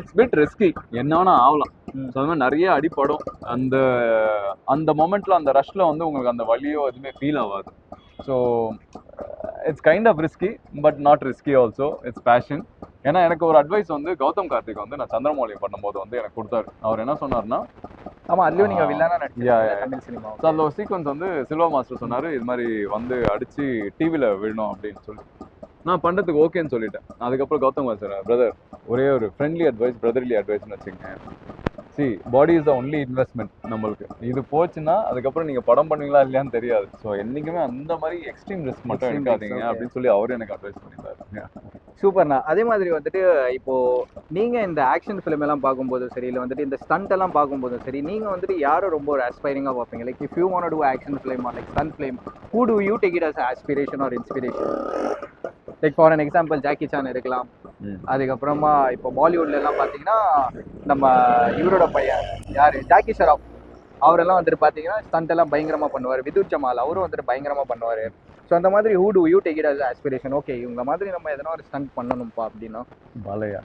இட்ஸ் பிட் ரிஸ்கி, என்ன வேணா ஆகலாம். ஸோ அது மாதிரி நிறைய அடிப்படும். அந்த மொமெண்ட்ல அந்த ரஷ்ல வந்து உங்களுக்கு அந்த வலியோ எதுவுமே ஃபீல் ஆகாது. So it's kind of risky but not risky also, it's passion. ஏன்னா எனக்கு ஒரு அட்வைஸ் வந்து கௌதம் கார்த்திக் வந்து நான் சந்திரமௌலி பண்ணும்போது வந்து எனக்கு கொடுத்தாரு. அவர் என்ன சொன்னார்னா, அதுலயும் நீங்க வில்லனா நடிச்சீங்க தமிழ் சினிமா. ஸோ அந்த ஒரு சீக்வன்ஸ் வந்து சில்வா மாஸ்டர் சொன்னாரு, இது மாதிரி வந்து அடிச்சு டிவில விழணும் அப்படின்னு சொல்லி. நான் பண்ணுறதுக்கு ஓகேன்னு சொல்லிட்டேன். அதுக்கப்புறம் கௌதம் சார், பிரதர் ஒரே ஒரு ஃப்ரெண்ட்லி அட்வைஸ், பிரதர்லி அட்வைஸ்னு வச்சுக்கோங்க. C body is the only investment நம்மளுக்கு. இது போச்சுன்னா அதுக்கப்புறம் நீங்கள் படம் பண்ணுவீங்களா இல்லையான்னு தெரியாது. ஸோ என்றைக்குமே அந்த மாதிரி எக்ஸ்ட்ரீம் ரிஸ்க் மட்டும் எடுக்காதீங்க அப்படின்னு சொல்லி அவரு எனக்கு அட்வைஸ் பண்ணியிருந்தாரு. சூப்பர்ண்ணா. அதே மாதிரி வந்துட்டு இப்போ நீங்க இந்த ஆக்ஷன் ஃபிலிம் எல்லாம் பார்க்கும்போதும் சரி, இல்லை வந்துட்டு இந்த ஸ்டண்ட் எல்லாம் பார்க்கும்போதும் சரி, நீங்க வந்துட்டு யாரும் ரொம்ப ஒரு ஆஸ்பைரிங்காக பார்ப்பீங்க? Like if you want to do action film or like stunt film, who do you take it as aspiration or inspiration? Like for an example Jackie Chan இருக்கலாம். அதுக்கப்புறமா இப்போ பாலிவுட்ல எல்லாம் பார்த்தீங்கன்னா நம்ம இவரோட பையன் யாரு, ஜாக்கி ஷெராஃப், அவரெல்லாம் வந்துட்டு பார்த்தீங்கன்னா ஸ்டண்ட் எல்லாம் பயங்கரமா பண்ணுவார். விதுர் ஜமால் அவரும் வந்துட்டு பயங்கரமா பண்ணுவார். ஸோ அந்த மாதிரி who do you take it as aspiration? Okay, இவங்க மாதிரி நம்ம எதனா ஒரு ஸ்டண்ட் பண்ணணும்ப்பா அப்படின்னா Balaiah.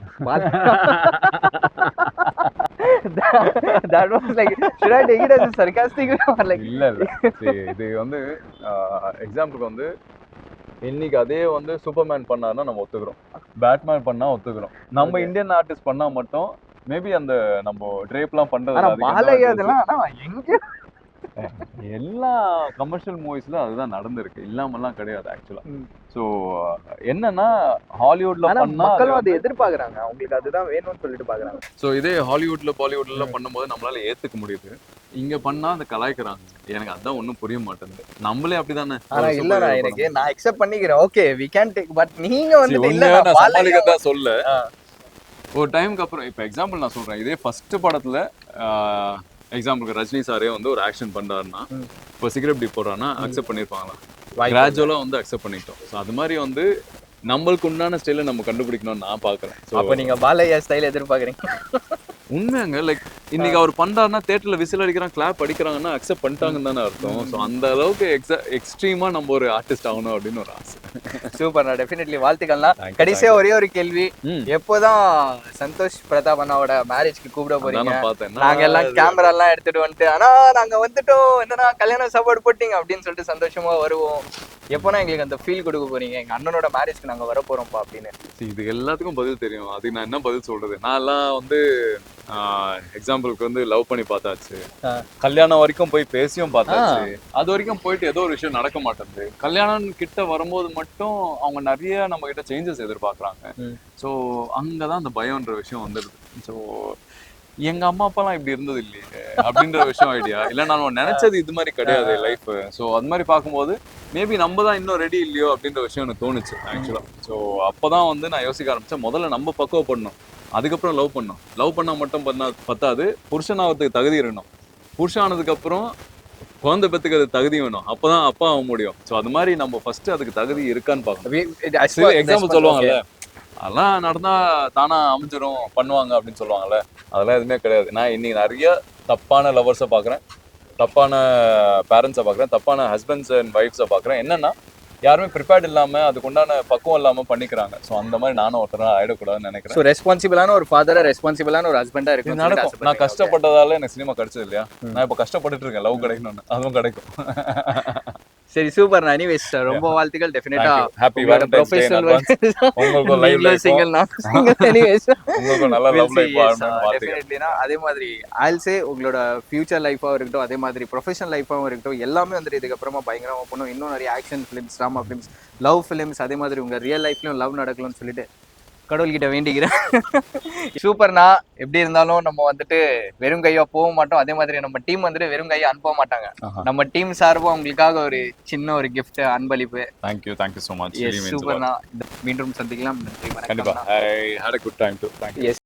That was like, should I take it as a sarcastic or like? இல்ல இது வந்து எக்ஸாம்பிளுக்கு வந்து இன்னைக்கு அதே வந்து சூப்பர்மேன் பண்ணாருன்னா நம்ம ஒத்துக்கிறோம், பேட்மேன் பண்ணா ஒத்துக்கிறோம். நம்ம இந்தியன் ஆர்டிஸ்ட் பண்ணா மட்டும் மேபி அந்த நம்ம ட்ரேப்லாம் பண்றது எல்லா கமர்ஷியல் மூவிஸ்ல அதுதான் நடந்திருக்கு, இல்லாமலாம் கிடையாது ஆக்சுவலா. ஸோ என்னன்னா ஹாலிவுட்ல பண்ணா மக்களும் அதை எதிர்பார்க்கறாங்க, அவங்களுக்கு அதுதான் வேணும்னு சொல்லிட்டு பாக்குறாங்க. ஸோ இதே ஹாலிவுட்ல பாலிவுட்ல பண்ணும்போது நம்மளால ஏத்துக்க முடியுது. இங்க பண்ணா அந்த கலாய்க்கிறாங்க. எனக்கு அதான் ஒன்றும் புரிய மாட்டேங்குது. நம்மளே அப்படிதானே. ஆனா இல்ல, எனக்கு நான் அக்செப்ட் பண்ணிக்கிறேன். Okay we can take, but நீங்க வந்து இல்ல நான் சமாளிக்க தான் சொல்ல. ஒரு டைமுக்கு அப்புறம் இப்போ எக்ஸாம்பிள் நான் சொல்றேன். இதே ஃபர்ஸ்ட் படத்துல எக்ஸாம்பிளுக்கு ரஜினி சாரே வந்து ஒரு ஆக்ஷன் பண்றாருன்னா, இப்போ சிகரெட் டீப் போடுறான்னா அக்செப்ட் பண்ணிருப்பாங்களா? கிராஜுவலா வந்து அக்செப்ட் பண்ணிட்டோம். ஸோ அது மாதிரி வந்து நம்மளுக்கு உண்டான ஸ்டைலை நம்ம கண்டுபிடிக்கணும்னு நான் பாக்குறேன். அப்போ நீங்க பாலையா ஸ்டைல் எதிர்பார்க்குறீங்க? உண்மையாங்க லைக் இன்னைக்கு அவர் பண்றாருன்னா தேட்டர்ல விசில் அடிக்கிறான் கிளாப் அடிக்கிறாங்கன்னா அக்செப்ட் பண்ணிட்டாங்கன்னு தானே அர்த்தம். ஸோ அந்த அளவுக்கு எக்ஸ்ட்ரீமா நம்ம ஒரு ஆர்டிஸ்ட் ஆகணும் அப்படின்னு ஒரு ஆசை. சூப்பர்ண்ணா, டெஃபினெட்லி வாழ்த்துக்கள்லாம். Thank you, கடைசியா ஒரே ஒரு கேள்வி, ம். எப்போதான் சந்தோஷ் பிரதாப் அண்ணாவோட மேரேஜ்க்கு கூப்பிட அதான் போறீங்க? நான் பார்த்தேன். நாங்க எல்லாம் கேமரா எல்லாம் எடுத்துட்டு வந்துட்டு ஆனா நாங்க வந்துட்டோம், என்னன்னா கல்யாண சாப்பாடு போட்டீங்க அப்படின்னு சொல்லிட்டு சந்தோஷமா வருவோம். எப்போனா எங்களுக்கு அந்த ஃபீல் கொடுக்க போறீங்க, எங்க அண்ணனோட மேரேஜ்க்கு நாங்க வர போறோம்ப்பா அப்படின்னு? இது எல்லாத்துக்கும் பதில் தெரியும். அதுக்கு நான் என்ன பதில் சொல்றது? நான் எல்லாம் வந்து எக்ஸாம்பிளுக்கு வந்து லவ் பண்ணி பார்த்தாச்சு, கல்யாணம் வரைக்கும் போய் பேசியும் பார்த்தாச்சு, அது வரைக்கும் போயிட்டு ஏதோ ஒரு விஷயம் நடக்க மாட்டேங்குது. கல்யாணம் கிட்ட வரும்போது மட்டும் அவங்க நிறைய நம்ம கிட்ட சேஞ்சஸ் எதிர்பார்க்கறாங்க. ஸோ அங்கதான் அந்த பயம்ன்ற விஷயம் வந்துடுது. ஸோ எங்க அம்மா அப்பாலாம் இப்படி இருந்தது இல்லையே அப்படின்ற விஷயம் ஐடியா இல்ல, நான் நினைச்சது இது மாதிரி கிடையாது லைஃப். ஸோ அது மாதிரி பார்க்கும்போது மேபி நம்ம தான் இன்னும் ரெடி இல்லையோ அப்படின்ற விஷயம் எனக்கு தோணுச்சு ஆக்சுவலா. ஸோ அப்பதான் வந்து நான் யோசிக்க ஆரம்பிச்சேன், முதல்ல நம்ம பக்குவப்படணும், அதுக்கப்புறம் லவ் பண்ணணும். லவ் பண்ணா மட்டும் பத்தாது, புருஷனாகிறதுக்கு தகுதி இருக்கணும். புருஷன் ஆனதுக்கு அப்புறம் குழந்தை பெற்றுக்கிறது தகுதி வேணும், அப்பதான் அப்பா ஆக முடியும். ஸோ அது மாதிரி நம்ம ஃபர்ஸ்ட் அதுக்கு தகுதி இருக்கான்னு பார்க்கணும். எக்ஸாம்பிள் சொல்லுவாங்கல்ல, அதெல்லாம் நடந்தா தானா அமைஞ்சிரும் பண்ணுவாங்க அப்படின்னு சொல்லுவாங்கல்ல, அதெல்லாம் எதுவுமே கிடையாது. நான் இன்னைக்கு நிறைய தப்பான லவர்ஸை பார்க்குறேன், தப்பான பேரண்ட்ஸை பார்க்குறேன், தப்பான ஹஸ்பண்ட்ஸ் அண்ட் ஒய்ஃப்ஸை பார்க்குறேன். என்னன்னா யாருமே ப்ரிப்பேர்ட் இல்லாம அதுக்குண்டான பக்குவம் இல்லாம பண்ணிக்கிறாங்க. ஸோ அந்த மாதிரி நானும் ஒருத்தரா ஆயிடக்கூடாதுன்னு நினைக்கிறேன். ஸோ ரெஸ்பான்சிபிளான ஒரு ஃபாதரா, ரெஸ்பான்சிபிளான ஒரு ஹஸ்பண்டா இது இருக்கு. நடக்கும். நான் கஷ்டப்பட்டதால எனக்கு சினிமா கிடைச்சது இல்லையா, நான் இப்போ கஷ்டப்பட்டுட்டு இருக்கேன் லவ் கிடைக்கணும்னு, அதுவும் கிடைக்கும். சரி, சூப்பர். எனிவேஸ் ரொம்ப வாழ்த்துக்கள். டெஃபினட்டா happy Valentine's day in advance. உங்களுக்கு லைவ் லைஃப் சிங்கிள் நான் சிங்கிள். எனிவேஸ் உங்களுக்கு நல்ல லவ் லைஃப் ஆகணும்னு வாழ்த்துக்கிறேன். டெஃபினெட்லினா அதே மாதிரி I'll say உங்களோட ஃபியூச்சர் லைஃபாகவும் இருக்கட்டும், அதே மாதிரி ப்ரொஃபஷனல் லைஃபாகவும் இருக்கட்டும், எல்லாமே வந்துட்டு இதுக்கப்புறமா பயங்கரமா பண்ணும். இன்னும் நிறைய action films, drama films, love films, அதே மாதிரி உங்க ரியல் லைஃப்லயும் லவ் நடக்கணும்னு சொல்லிட்டு கடவுள்கிட்ட வேண்டிக்கிறேன். சூப்பர்ண்ணா. எப்படி இருந்தாலும் நம்ம வந்துட்டு வெறும் கையா போக மாட்டோம், அதே மாதிரி நம்ம டீம் வந்துட்டு வெறும் கையா அனுப்ப மாட்டாங்க. நம்ம டீம் சார்பா உங்களுக்காக ஒரு சின்ன ஒரு கிஃப்ட் அன்பளிப்பு. Thank you so much. சூப்பர்ண்ணா. மீண்டும் சந்திக்கலாம். நன்றி, கண்டிப்பா. வணக்கம். I had a good time too. Thank you. Yes.